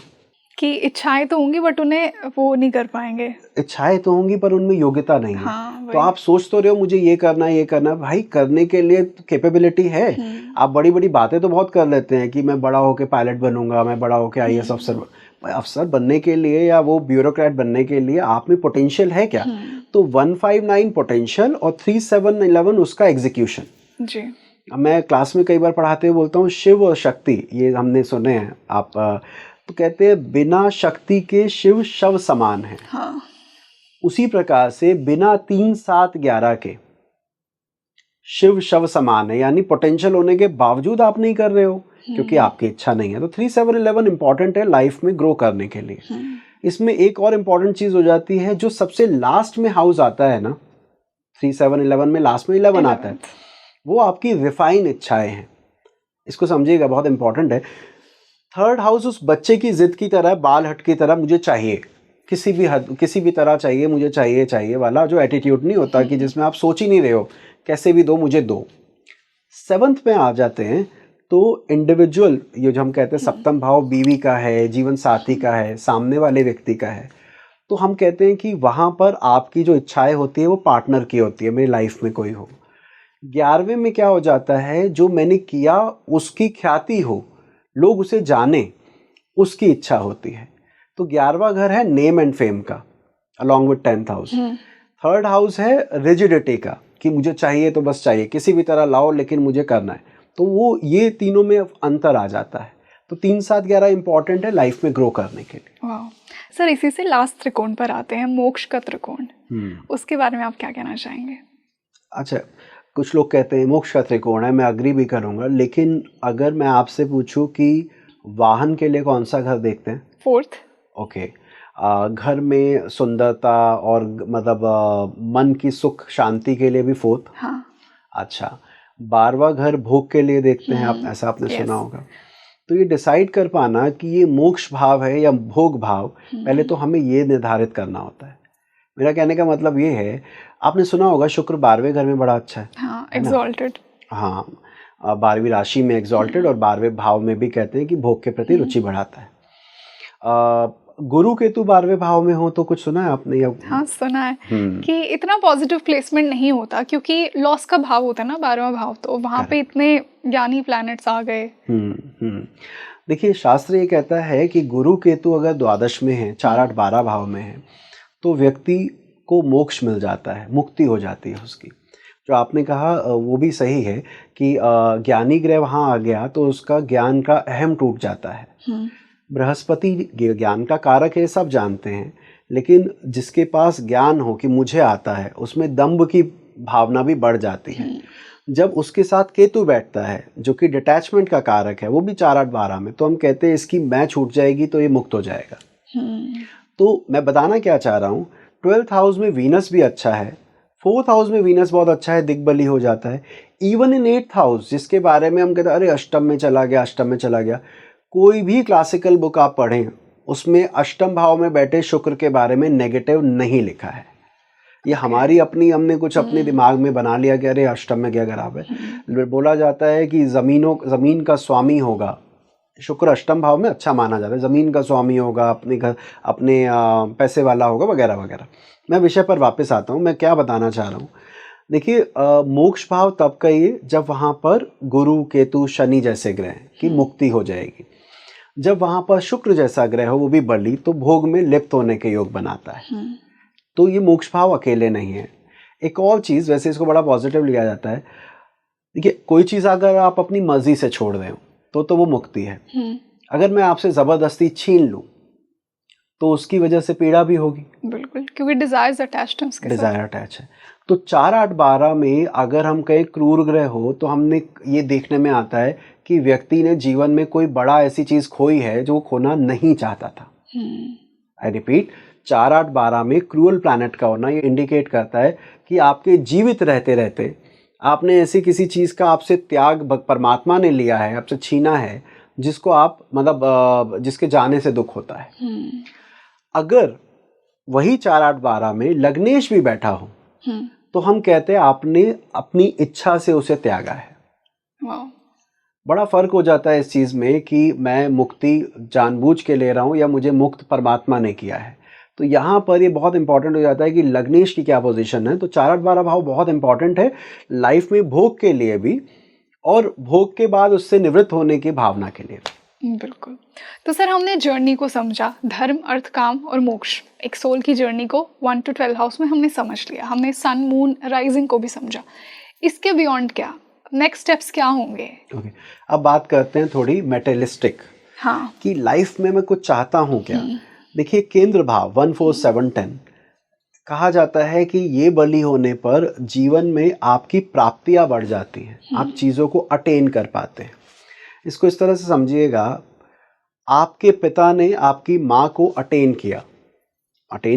कि इच्छाएं तो होंगी बट उन्हें वो नहीं कर पाएंगे। इच्छाएं तो होंगी पर उनमें योग्यता नहीं है। हाँ, तो आप सोच तो रहे हो मुझे ये करना है, ये करना है, भाई करने के लिए कैपेबिलिटी है। आप बड़ी बड़ी बातें तो बहुत कर लेते हैं कि मैं बड़ा होके पायलट बनूंगा, मैं बड़ा होके आईएएस अफसर बनने के लिए या वो ब्यूरोक्रेट बनने के लिए आप में पोटेंशियल है क्या? तो 159 पोटेंशियल और 3711 उसका एग्जीक्यूशन। जी। मैं क्लास में कई बार पढ़ाते हुए बोलता हूँ शिव और शक्ति, ये हमने सुने हैं आप, तो कहते हैं बिना शक्ति के शिव शव समान है। हाँ। उसी प्रकार से बिना 3-7-11 के शिव शव समान है, यानी पोटेंशियल होने के बावजूद आप नहीं कर रहे हो क्योंकि आपकी इच्छा नहीं है। तो 3711 इंपॉर्टेंट है लाइफ में ग्रो करने के लिए। इसमें एक और इम्पॉर्टेंट चीज हो जाती है, जो सबसे लास्ट में हाउस आता है ना, 3711 में लास्ट में 11 आता है, वो आपकी रिफाइन इच्छाएं हैं। इसको समझिएगा, बहुत इंपॉर्टेंट है। थर्ड हाउस उस बच्चे की जिद की तरह, बाल हट की तरह, मुझे चाहिए, किसी भी तरह चाहिए, मुझे चाहिए वाला जो एटीट्यूड नहीं होता कि जिसमें आप सोच ही नहीं रहे हो, कैसे भी दो मुझे दो। 7th में आ जाते हैं तो इंडिविजुअल, ये जो हम कहते हैं सप्तम भाव बीवी का है, जीवन साथी का है, सामने वाले व्यक्ति का है, तो हम कहते हैं कि वहाँ पर आपकी जो इच्छाएं होती है वो पार्टनर की होती है, मेरी लाइफ में कोई हो। 11वें में क्या हो जाता है, जो मैंने किया उसकी ख्याति हो, लोग उसे जाने, उसकी इच्छा होती है। तो 11वां घर है नेम एंड फेम का, along with 10th house. Third house है रिजिडिटी का, कि मुझे चाहिए तो बस चाहिए, किसी भी तरह लाओ लेकिन मुझे करना है। तो वो ये तीनों में अंतर आ जाता है। तो 3-7-11 इंपॉर्टेंट है लाइफ में ग्रो करने के लिए। वाह सर, इसी से लास्ट त्रिकोण पर आते हैं, मोक्ष का त्रिकोण। उसके बारे में आप क्या कहना चाहेंगे? अच्छा, कुछ लोग कहते हैं मोक्ष का त्रिकोण है, मैं अग्री भी करूंगा, लेकिन अगर मैं आपसे पूछूं कि वाहन के लिए कौन सा घर देखते हैं? 4th। ओके। घर में सुंदरता और मतलब मन की सुख शांति के लिए भी 4th। हाँ। अच्छा, 12वां घर भोग के लिए देखते हैं आप, ऐसा आपने सुना होगा। तो ये डिसाइड कर पाना कि ये मोक्ष भाव है या भोग भाव, पहले तो हमें ये निर्धारित करना होता है। मेरा कहने का मतलब ये है, आपने सुना होगा शुक्र 12वें घर में बड़ा अच्छा है। हाँ, एक्सॉल्टेड। हाँ, 12वीं राशि में एक्सॉल्टेड और 12वें भाव में भी कहते हैं कि भोग के प्रति रुचि बढ़ाता है। गुरु केतु 12वें भाव में हो तो कुछ सुना है आपने या? हाँ, सुना है कि इतना पॉजिटिव प्लेसमेंट नहीं होता क्योंकि लॉस का भाव होता है ना 12वां भाव, तो वहाँ पे इतने ज्ञानी प्लैनेट्स आ गए। देखिए शास्त्र ये कहता है कि गुरु केतु अगर द्वादश में है, 4, 8, 12 भाव में है, तो व्यक्ति को मोक्ष मिल जाता है, मुक्ति हो जाती है उसकी। जो आपने कहा वो भी सही है कि ज्ञानी ग्रह वहाँ आ गया तो उसका ज्ञान का अहम टूट जाता है। बृहस्पति ज्ञान का कारक है, सब जानते हैं, लेकिन जिसके पास ज्ञान हो कि मुझे आता है, उसमें दंभ की भावना भी बढ़ जाती है। जब उसके साथ केतु बैठता है जो कि डिटैचमेंट का कारक है, वो भी 4, 8, 12 में, तो हम कहते हैं इसकी मैं छूट जाएगी तो ये मुक्त हो जाएगा। तो मैं बताना क्या चाह रहा हूँ, 12th हाउस में वीनस भी अच्छा है, 4th हाउस में वीनस बहुत अच्छा है, दिग्बली हो जाता है। इवन इन 8th हाउस, जिसके बारे में हम कहते हैं अरे अष्टम में चला गया, अष्टम में चला गया, कोई भी क्लासिकल बुक आप पढ़ें उसमें अष्टम भाव में बैठे शुक्र के बारे में नेगेटिव नहीं लिखा है। ये हमारी अपनी, हमने कुछ अपने दिमाग में बना लिया कि अरे अष्टम में क्या खराब है। बोला जाता है कि ज़मीन का स्वामी होगा, शुक्र अष्टम भाव में अच्छा माना जाता है, ज़मीन का स्वामी होगा, अपने घर, अपने पैसे वाला होगा, वगैरह वगैरह। मैं विषय पर वापस आता हूँ, मैं क्या बताना चाह रहा हूँ। देखिए, मोक्ष भाव तब का ये जब वहाँ पर गुरु, केतु, शनि जैसे ग्रह की मुक्ति हो जाएगी। जब वहाँ पर शुक्र जैसा ग्रह हो, वो भी बली, तो भोग में लिप्त होने के योग बनाता है। तो ये मोक्ष भाव अकेले नहीं है। एक और चीज़, वैसे इसको बड़ा पॉजिटिव लिया जाता है। देखिए, कोई चीज़ अगर आप अपनी मर्जी से छोड़ दें तो वो मुक्ति है। अगर मैं आपसे ज़बरदस्ती छीन लूँ तो उसकी वजह से पीड़ा भी होगी। बिल्कुल, क्योंकि डिजायर्स अटैच्ड हैं उसके साथ। डिजायर अटैच है। तो 4, 8, 12 में अगर हम कहें क्रूर ग्रह हो, तो हमने ये देखने में आता है कि व्यक्ति ने जीवन में कोई बड़ा ऐसी चीज़ खोई है जो खोना नहीं चाहता था। आई रिपीट, 4, 8, 12 में क्रूअल प्लैनेट का होना ये इंडिकेट करता है कि आपके जीवित रहते रहते आपने ऐसी किसी चीज़ का आपसे त्याग परमात्मा ने लिया है, आपसे छीना है, जिसको आप मतलब जिसके जाने से दुख होता है। अगर वही 4, 8, 12 में लग्नेश भी बैठा हो तो हम कहते हैं आपने अपनी इच्छा से उसे त्यागा है। बड़ा फर्क हो जाता है इस चीज़ में कि मैं मुक्ति जानबूझ के ले रहा हूँ या मुझे मुक्त परमात्मा ने किया है। तो यहाँ पर ये बहुत इंपॉर्टेंट हो जाता है कि लग्नेश की क्या पोजीशन है। तो 4, 8, 12 भाव बहुत इंपॉर्टेंट है लाइफ में, भोग के लिए भी और भोग के बाद उससे निवृत्त होने की भावना के लिए। बिल्कुल। तो सर, हमने जर्नी को समझा, धर्म, अर्थ, काम और मोक्ष, एक सोल की जर्नी को 1 to 12 हाउस में हमने समझ लिया। हमने सन, मून, राइजिंग को भी समझा। इसके बियॉन्ड क्या, नेक्स्ट स्टेप्स क्या होंगे? ओके, अब बात करते हैं थोड़ी मेटेरियलिस्टिक। हाँ, कि लाइफ में मैं कुछ चाहता हूँ क्या। देखिए, केंद्र भाव 1, 4, 7, 10 कहा जाता है कि ये बली होने पर जीवन में आपकी प्राप्तियां बढ़ जाती हैं, आप चीज़ों को अटेन कर पाते हैं। इसको इस तरह से समझिएगा, आपके पिता ने आपकी माँ को अटेन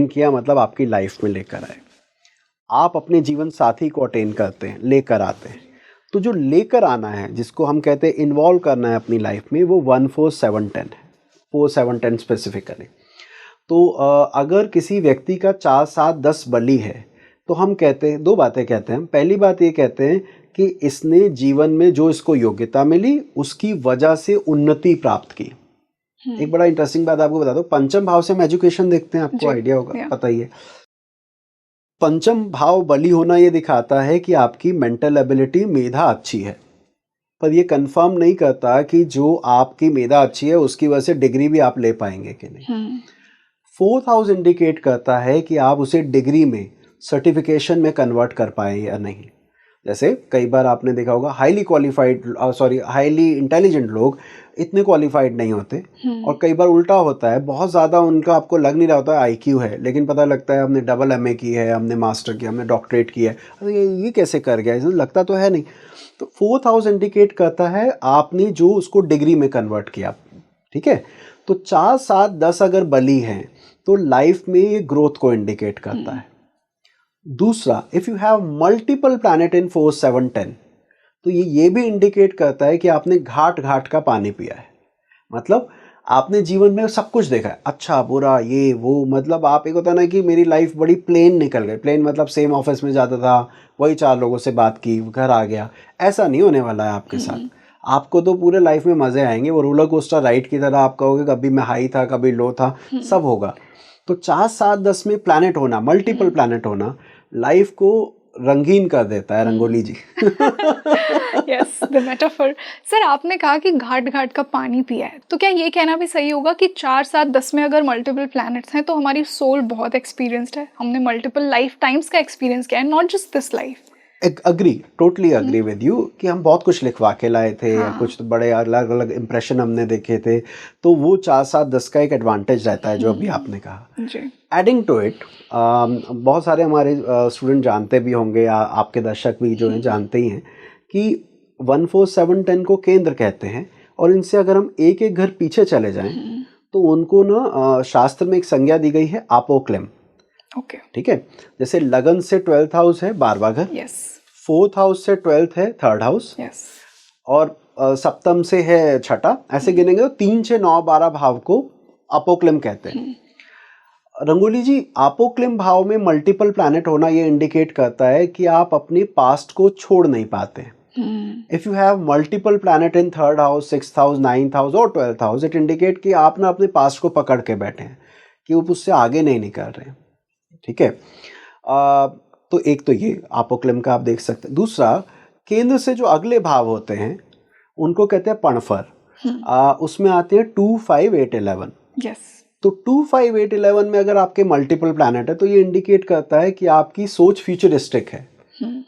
किया मतलब आपकी लाइफ में लेकर आए। आप अपने जीवन साथी को अटेन करते हैं, लेकर आते हैं। तो जो लेकर आना है, जिसको हम कहते हैं इन्वॉल्व करना है अपनी लाइफ में, वो 1, 4, 7, 10 है। 4, 7, 10 स्पेसिफिकली। तो अगर किसी व्यक्ति का 4, 7, 10 बली है तो हम कहते हैं, 2 बातें कहते हैं हम। पहली बात ये कहते हैं कि इसने जीवन में जो इसको योग्यता मिली उसकी वजह से उन्नति प्राप्त की। एक बड़ा इंटरेस्टिंग बात आपको बता दो, पंचम भाव से हम एजुकेशन देखते हैं, आपको आइडिया होगा, पता ही है। पंचम भाव बली होना ये दिखाता है कि आपकी मेंटल एबिलिटी, मेधा अच्छी है, पर ये कंफर्म नहीं करता कि जो आपकी मेधा अच्छी है उसकी वजह से डिग्री भी आप ले पाएंगे कि नहीं। 4th हाउस इंडिकेट करता है कि आप उसे डिग्री में, सर्टिफिकेशन में कन्वर्ट कर पाए या नहीं। जैसे कई बार आपने देखा होगा हाईली इंटेलिजेंट लोग इतने क्वालिफाइड नहीं होते, और कई बार उल्टा होता है, बहुत ज़्यादा उनका आपको लग नहीं रहा होता है IQ है, लेकिन पता लगता है हमने डबल MA की है, हमने मास्टर किया, हमने डॉक्टरेट किया है, अरे ये कैसे कर गया, इसमें लगता तो है नहीं। तो 4th हाउस इंडिकेट करता है आपने जो उसको डिग्री में कन्वर्ट किया, ठीक है। तो 4, 7, 10 अगर बली हैं तो लाइफ में ये ग्रोथ को इंडिकेट करता है। दूसरा, if you have multiple planet in 4, 7, 10 तो ये भी इंडिकेट करता है कि आपने घाट घाट का पानी पिया है। मतलब आपने जीवन में सब कुछ देखा है, अच्छा बुरा ये वो, मतलब आप, एक होता ना कि मेरी लाइफ बड़ी प्लेन निकल गई, प्लेन मतलब सेम ऑफिस में जाता था, वही 4 लोगों से बात की, घर आ गया, ऐसा नहीं होने वाला है आपके साथ। आपको तो पूरे लाइफ में मज़े आएंगे, वो रोलर कोस्टर राइड की तरह आप कहोगे कभी मैं हाई था कभी लो था, सब होगा। तो 4, 7, 10 में प्लैनेट होना, मल्टीपल प्लैनेट होना लाइफ को रंगीन कर देता है, Rangoli ji. Yes, the metaphor. Sir, आपने कहा कि घाट घाट का पानी पिया है, तो क्या ये कहना भी सही होगा कि 4, 7, 10 में अगर मल्टीपल प्लैनेट्स हैं तो हमारी सोल बहुत एक्सपीरियंस्ड है, हमने मल्टीपल लाइफ टाइम्स का एक्सपीरियंस किया है, not just this life. Agree, totally agree with you कि हम बहुत कुछ लिखवा के लाए थे, या कुछ तो बड़े अलग अलग इंप्रेशन हमने देखे थे, तो वो 4, 7, 10 का एक एडवांटेज रहता है जो अभी आपने कहा। एडिंग टू इट, बहुत सारे हमारे स्टूडेंट जानते भी होंगे, या आपके दर्शक भी जो हैं जानते ही हैं कि 1, 4, 7, 10 को केंद्र कहते हैं, और इनसे अगर हम एक एक घर पीछे चले जाएं तो उनको ना शास्त्र में एक संज्ञा दी गई है, आपोक्लेम। ओके, ठीक है। जैसे लगन से 12th हाउस है 12वां घर, यस 4th हाउस से 12th है 3rd हाउस, यस, और सप्तम से है छठा। ऐसे गिनेंगे तो 3, 6, 9, 12 भाव को अपोक्लिम कहते हैं। रंगोली जी, अपोक्लिम भाव में मल्टीपल प्लैनेट होना ये इंडिकेट करता है कि आप अपनी पास्ट को छोड़ नहीं पाते। If you have multiple planet in 3rd house, 6th house, 9th house और 12th हाउस, इट इंडिकेट कि आप ना अपने पास्ट को पकड़ के बैठे हैं, कि वो उससे आगे नहीं निकल रहे हैं। ठीक है। तो एक तो ये अपोक्लिम का आप देख सकते हैं। दूसरा, केंद्र से जो अगले भाव होते हैं उनको कहते हैं पणफर। उसमें आते हैं 2, 5, 8, 11। यस, तो 2, 5, 8, 11 में अगर आपके मल्टीपल प्लैनेट है तो ये इंडिकेट करता है कि आपकी सोच फ्यूचरिस्टिक है।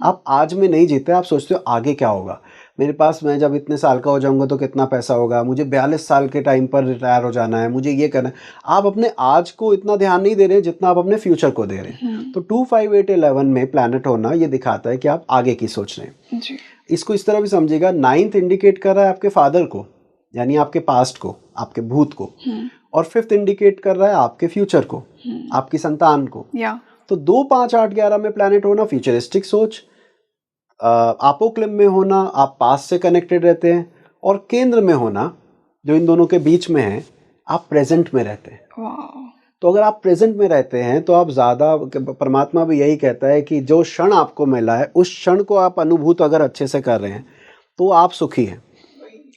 आप आज में नहीं जीते, आप सोचते हो आगे क्या होगा, मेरे पास, मैं जब इतने साल का हो जाऊंगा तो कितना पैसा होगा, मुझे 42 साल के टाइम पर रिटायर हो जाना है, मुझे ये करना है। आप अपने आज को इतना ध्यान नहीं दे रहे जितना आप अपने फ्यूचर को दे रहे हैं। तो 2, 5, 8, 11 में प्लैनेट होना ये दिखाता है कि आप आगे की सोच रहे हैं जी, इसको इस तरह भी समझिएगा। 9th इंडिकेट कर रहा है आपके फादर को, यानी आपके पास्ट को, आपके भूत को, और 5th इंडिकेट कर रहा है आपके फ्यूचर को, आपकी संतान को। या तो 2, 5, 8, 11 में प्लैनेट होना फ्यूचरिस्टिक सोच, अपोक्लिम में होना आप पास्ट से कनेक्टेड रहते हैं, और केंद्र में होना जो इन दोनों के बीच में है आप प्रेजेंट में रहते हैं। वाओ, तो अगर आप प्रेजेंट में रहते हैं तो आप ज़्यादा, परमात्मा भी यही कहता है कि जो क्षण आपको मिला है उस क्षण को आप अनुभूत अगर अच्छे से कर रहे हैं तो आप सुखी हैं।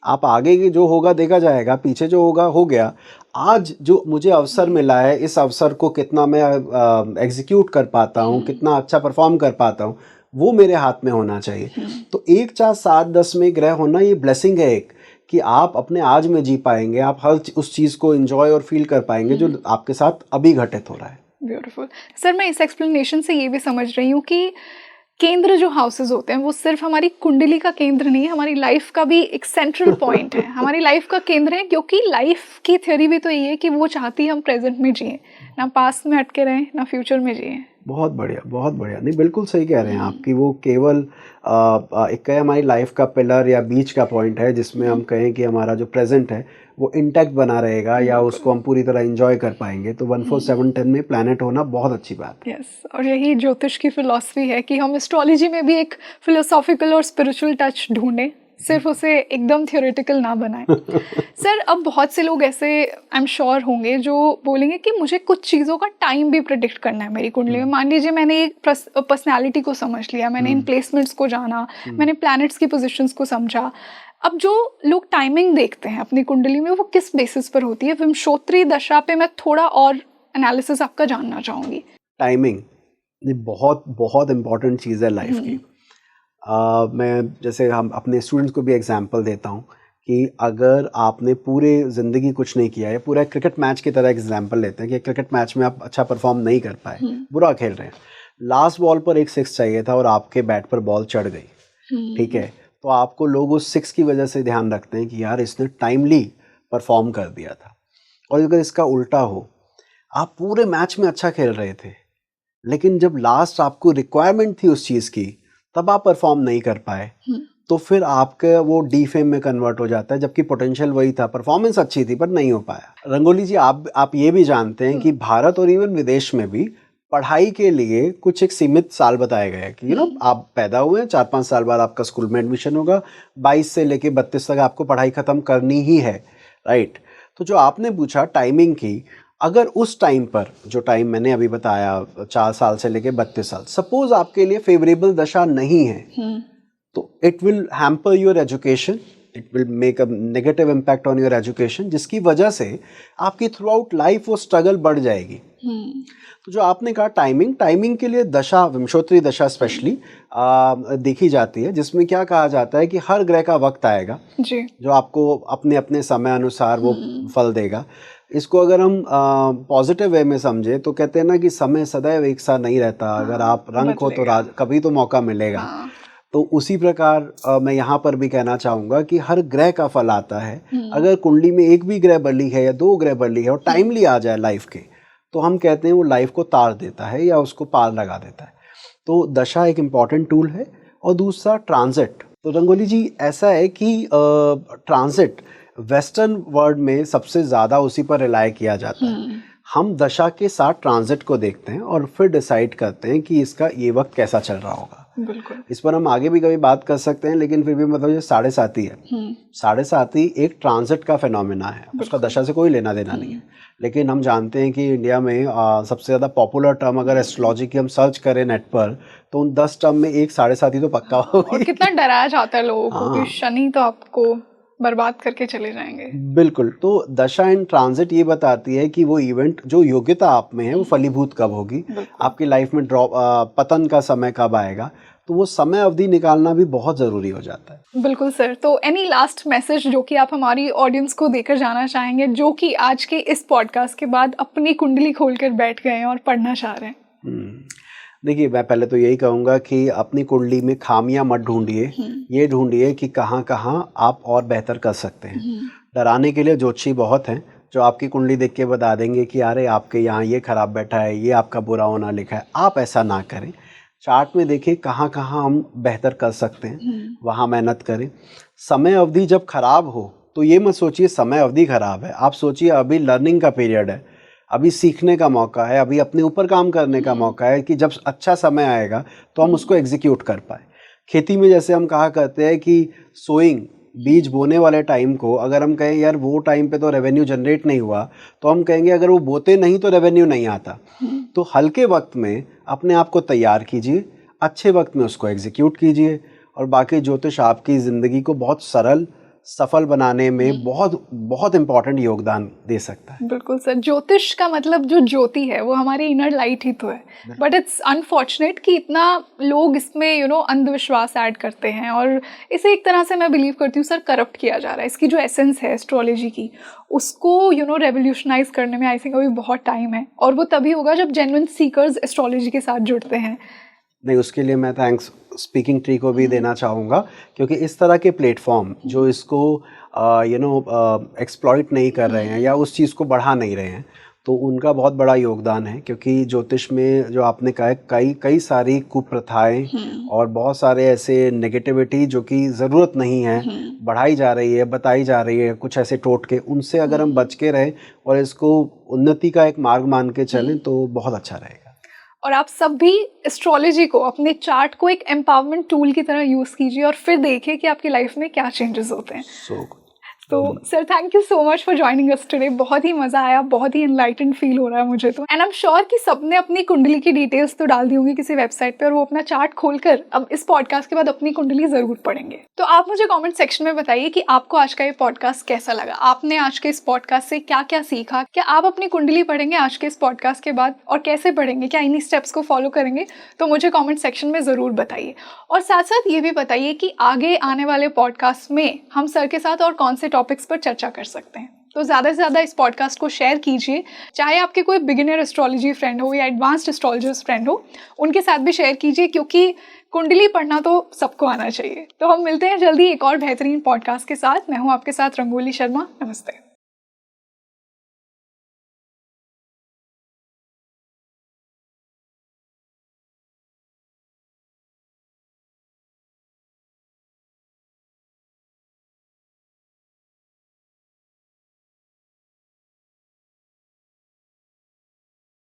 आप आगे की जो होगा देखा जाएगा, पीछे जो होगा हो गया। आज जो मुझे अवसर मिला है, इस अवसर को कितना मैं एग्जीक्यूट कर पाता हूँ, कितना अच्छा परफॉर्म कर पाता हूँ, वो मेरे हाथ में होना चाहिए। तो 1, 4, 7, 10 में ग्रह होना ये ब्लेसिंग है एक, कि आप अपने आज में जी पाएंगे, आप हर उस चीज़ को एंजॉय और फील कर पाएंगे जो आपके साथ अभी घटित हो रहा है। Beautiful sir. मैं इस एक्सप्लेनेशन से ये भी समझ रही हूँ कि केंद्र जो हाउसेस होते हैं वो सिर्फ हमारी कुंडली का केंद्र नहीं है, हमारी लाइफ का भी एक सेंट्रल पॉइंट है, हमारी लाइफ का केंद्र है। क्योंकि लाइफ की थ्योरी भी तो ये है कि वो चाहती है हम प्रेजेंट में जिए, ना पास्ट में अटके रहें, ना फ्यूचर में जिए। बहुत बढ़िया, बहुत बढ़िया। नहीं, बिल्कुल सही कह रहे हैं आप कि वो केवल एक कहे हमारी लाइफ का पिलर या बीच का पॉइंट है, जिसमें हम कहें कि हमारा जो प्रेजेंट है वो इंटैक्ट बना रहेगा या उसको हम पूरी तरह एंजॉय कर पाएंगे। तो 14710 में प्लैनेट होना बहुत अच्छी बात है। यस, और यही ज्योतिष की फिलॉसफी है कि हम एस्ट्रोलॉजी में भी एक फिलोसॉफिकल और स्पिरिचुअल टच ढूंढें, सिर्फ उसे एकदम थियोरेटिकल ना बनाएं। सर, अब बहुत से लोग ऐसे आई एम श्योर होंगे जो बोलेंगे कि मुझे कुछ चीज़ों का टाइम भी प्रेडिक्ट करना है मेरी कुंडली में। मान लीजिए मैंने एक पर्सनैलिटी को समझ लिया, मैंने इन प्लेसमेंट्स को जाना, मैंने प्लैनेट्स की पोजीशंस को समझा। अब जो लोग टाइमिंग देखते हैं अपनी कुंडली में वो किस बेसिस पर होती है? विमशोत्री दशा पे मैं थोड़ा और एनालिसिस आपका जानना चाहूँगी। टाइमिंग ये बहुत बहुत इम्पॉर्टेंट चीज़ है लाइफ की। मैं जैसे हम अपने स्टूडेंट्स को भी एग्जांपल देता हूँ कि अगर आपने पूरे ज़िंदगी कुछ नहीं किया है, पूरा क्रिकेट मैच की तरह एग्जांपल लेते हैं कि क्रिकेट मैच में आप अच्छा परफॉर्म नहीं कर पाए, बुरा खेल रहे हैं, लास्ट बॉल पर एक 6 चाहिए था और आपके बैट पर बॉल चढ़ गई, ठीक है, तो आपको लोग उस 6 की वजह से ध्यान रखते हैं कि यार इसने टाइमली परफॉर्म कर दिया था। और अगर इसका उल्टा हो, आप पूरे मैच में अच्छा खेल रहे थे लेकिन जब लास्ट आपको रिक्वायरमेंट थी उस चीज़ की तब आप परफॉर्म नहीं कर पाए, तो फिर आपका वो डीफेम में कन्वर्ट हो जाता है, जबकि पोटेंशियल वही था, परफॉर्मेंस अच्छी थी पर नहीं हो पाया। रंगोली जी, आप ये भी जानते हैं कि भारत और इवन विदेश में भी पढ़ाई के लिए कुछ एक सीमित साल बताए गए हैं कि आप पैदा हुए हैं 4-5 साल बाद आपका स्कूल में एडमिशन होगा, 22 से लेके 32 तक आपको पढ़ाई खत्म करनी ही है, राइट। तो जो आपने पूछा टाइमिंग की, अगर उस टाइम पर जो टाइम मैंने अभी बताया 4 साल से लेके 32 साल, सपोज आपके लिए फेवरेबल दशा नहीं है, तो it will hamper your education, it will make a negative impact on your education, जिसकी वजह से आपकी थ्रू आउट लाइफ वो स्ट्रगल बढ़ जाएगी। तो जो आपने कहा टाइमिंग के लिए दशा, विमशोत्री दशा स्पेशली देखी जाती है, जिसमें क्या कहा जाता है कि हर ग्रह का वक्त आएगा जी, जो आपको अपने अपने समय अनुसार वो फल देगा। इसको अगर हम पॉजिटिव वे में समझे तो कहते हैं ना कि समय सदैव एक सा नहीं रहता, अगर आप रंग हो तो कभी तो मौका मिलेगा। तो उसी प्रकार मैं यहाँ पर भी कहना चाहूँगा कि हर ग्रह का फल आता है। अगर कुंडली में एक भी ग्रह बली है या 2 ग्रह बली है और टाइमली आ जाए लाइफ के, तो हम कहते हैं वो लाइफ को तार देता है या उसको पार लगा देता है। तो दशा एक इम्पॉर्टेंट टूल है। और दूसरा ट्रांजिट। तो रंगोली जी, ऐसा है कि ट्रांजिट वेस्टर्न वर्ल्ड में सबसे ज़्यादा उसी पर रिलाय किया जाता है। हम दशा के साथ ट्रांजिट को देखते हैं और फिर डिसाइड करते हैं कि इसका ये वक्त कैसा चल रहा होगा। बिल्कुल। इस पर हम आगे भी कभी बात कर सकते हैं, लेकिन फिर भी मतलब ये साढ़े साथी है। साढ़े साथी एक ट्रांजिट का फिनोमिना है, उसका दशा से कोई लेना देना नहीं है। लेकिन हम जानते हैं कि इंडिया में सबसे ज़्यादा पॉपुलर टर्म अगर एस्ट्रोलॉजी की हम सर्च करें नेट पर, तो उन 10 टर्म में एक साढ़े साथी तो पक्का होगी। और कितना डराया जाता है लोगों को कि शनि तो आपको बर्बाद करके चले जाएंगे। बिल्कुल। तो दशा इन ट्रांजिट ये बताती है कि वो इवेंट जो योग्यता आप में है वो फलीभूत कब होगी, आपकी लाइफ में पतन का समय कब आएगा। तो वो समय अवधि निकालना भी बहुत ज़रूरी हो जाता है। बिल्कुल सर। तो एनी लास्ट मैसेज जो कि आप हमारी ऑडियंस को देकर जाना चाहेंगे, जो कि आज के इस पॉडकास्ट के बाद अपनी कुंडली खोलकर बैठ गए हैं और पढ़ना चाह रहे हैं? देखिए, मैं पहले तो यही कहूँगा कि अपनी कुंडली में खामियां मत ढूंढिए, ये ढूंढिए कि कहाँ कहाँ आप और बेहतर कर सकते हैं। डराने के लिए ज्योतिषी बहुत हैं जो आपकी कुंडली देख के बता देंगे कि अरे आपके यहाँ ये खराब बैठा है, ये आपका बुरा होना लिखा है। आप ऐसा ना करें, चार्ट में देखिए कहाँ कहाँ हम बेहतर कर सकते हैं, वहाँ मेहनत करें। समय अवधि जब खराब हो तो ये मत सोचिए समय अवधि खराब है, आप सोचिए अभी लर्निंग का पीरियड है, अभी सीखने का मौका है, अभी अपने ऊपर काम करने का मौका है कि जब अच्छा समय आएगा तो हम उसको एग्जीक्यूट कर पाए। खेती में जैसे हम कहा करते हैं कि सोइंग, बीज बोने वाले टाइम को अगर हम कहें यार वो टाइम पे तो रेवेन्यू जनरेट नहीं हुआ, तो हम कहेंगे अगर वो बोते नहीं तो रेवेन्यू नहीं आता। तो हल्के वक्त में अपने आप को तैयार कीजिए, अच्छे वक्त में उसको एग्जीक्यूट कीजिए, और बाकी ज्योतिष आपकी ज़िंदगी को बहुत सरल सफल बनाने में बहुत बहुत इम्पोर्टेंट योगदान दे सकता है। बिल्कुल सर। ज्योतिष का मतलब जो ज्योति है वो हमारी इनर लाइट ही तो है, बट इट्स अनफॉर्चुनेट कि इतना लोग इसमें अंधविश्वास ऐड करते हैं और इसे एक तरह से मैं बिलीव करती हूँ सर करप्ट किया जा रहा है। इसकी जो एसेंस है एस्ट्रोलॉजी की, उसको रेवोल्यूशनाइज करने में आई थिंक अभी बहुत टाइम है, और वो तभी होगा जब जेन्युइन सीकर्स एस्ट्रोलॉजी के साथ जुड़ते हैं। नहीं, उसके लिए मैं थैंक्स स्पीकिंग ट्री को भी देना चाहूँगा, क्योंकि इस तरह के प्लेटफॉर्म जो इसको एक्सप्लॉइट नहीं कर रहे हैं या उस चीज़ को बढ़ा नहीं रहे हैं, तो उनका बहुत बड़ा योगदान है। क्योंकि ज्योतिष में जो आपने कहा है कई सारी कुप्रथाएं और बहुत सारे ऐसे नेगेटिविटी जो कि ज़रूरत नहीं है बढ़ाई जा रही है, बताई जा रही है, कुछ ऐसे टोटके, उनसे अगर हम बच के रहें और इसको उन्नति का एक मार्ग मान के चलें तो बहुत अच्छा रहेगा। और आप सब भी एस्ट्रोलॉजी को, अपने चार्ट को एक एम्पावरमेंट टूल की तरह यूज़ कीजिए और फिर देखिए कि आपकी लाइफ में क्या चेंजेस होते हैं। तो sir thank you so much for joining us today. बहुत ही मज़ा आया, बहुत ही एनलाइटेंड फील हो रहा है मुझे तो। एंड आई एम श्योर कि सबने अपनी कुंडली की डिटेल्स तो डाल दी होंगी किसी वेबसाइट पे, और वो अपना चार्ट खोलकर अब इस पॉडकास्ट के बाद अपनी कुंडली ज़रूर पढ़ेंगे। तो आप मुझे कमेंट सेक्शन में बताइए कि आपको आज का ये पॉडकास्ट कैसा लगा, आपने आज के इस पॉडकास्ट से क्या क्या सीखा, क्या आप अपनी कुंडली पढ़ेंगे आज के इस पॉडकास्ट के बाद, और कैसे पढ़ेंगे, क्या इन्हीं स्टेप्स को फॉलो करेंगे, तो मुझे कॉमेंट सेक्शन में ज़रूर बताइए। और साथ साथ ये भी बताइए कि आगे आने वाले पॉडकास्ट में हम सर के साथ और कौन से टॉपिक्स पर चर्चा कर सकते हैं। तो ज़्यादा से ज़्यादा इस पॉडकास्ट को शेयर कीजिए, चाहे आपके कोई बिगिनर एस्ट्रोलॉजी फ्रेंड हो या एडवांस्ड एस्ट्रोलॉजर्स फ्रेंड हो, उनके साथ भी शेयर कीजिए, क्योंकि कुंडली पढ़ना तो सबको आना चाहिए। तो हम मिलते हैं जल्दी एक और बेहतरीन पॉडकास्ट के साथ। मैं हूँ आपके साथ रंगोली शर्मा। नमस्ते।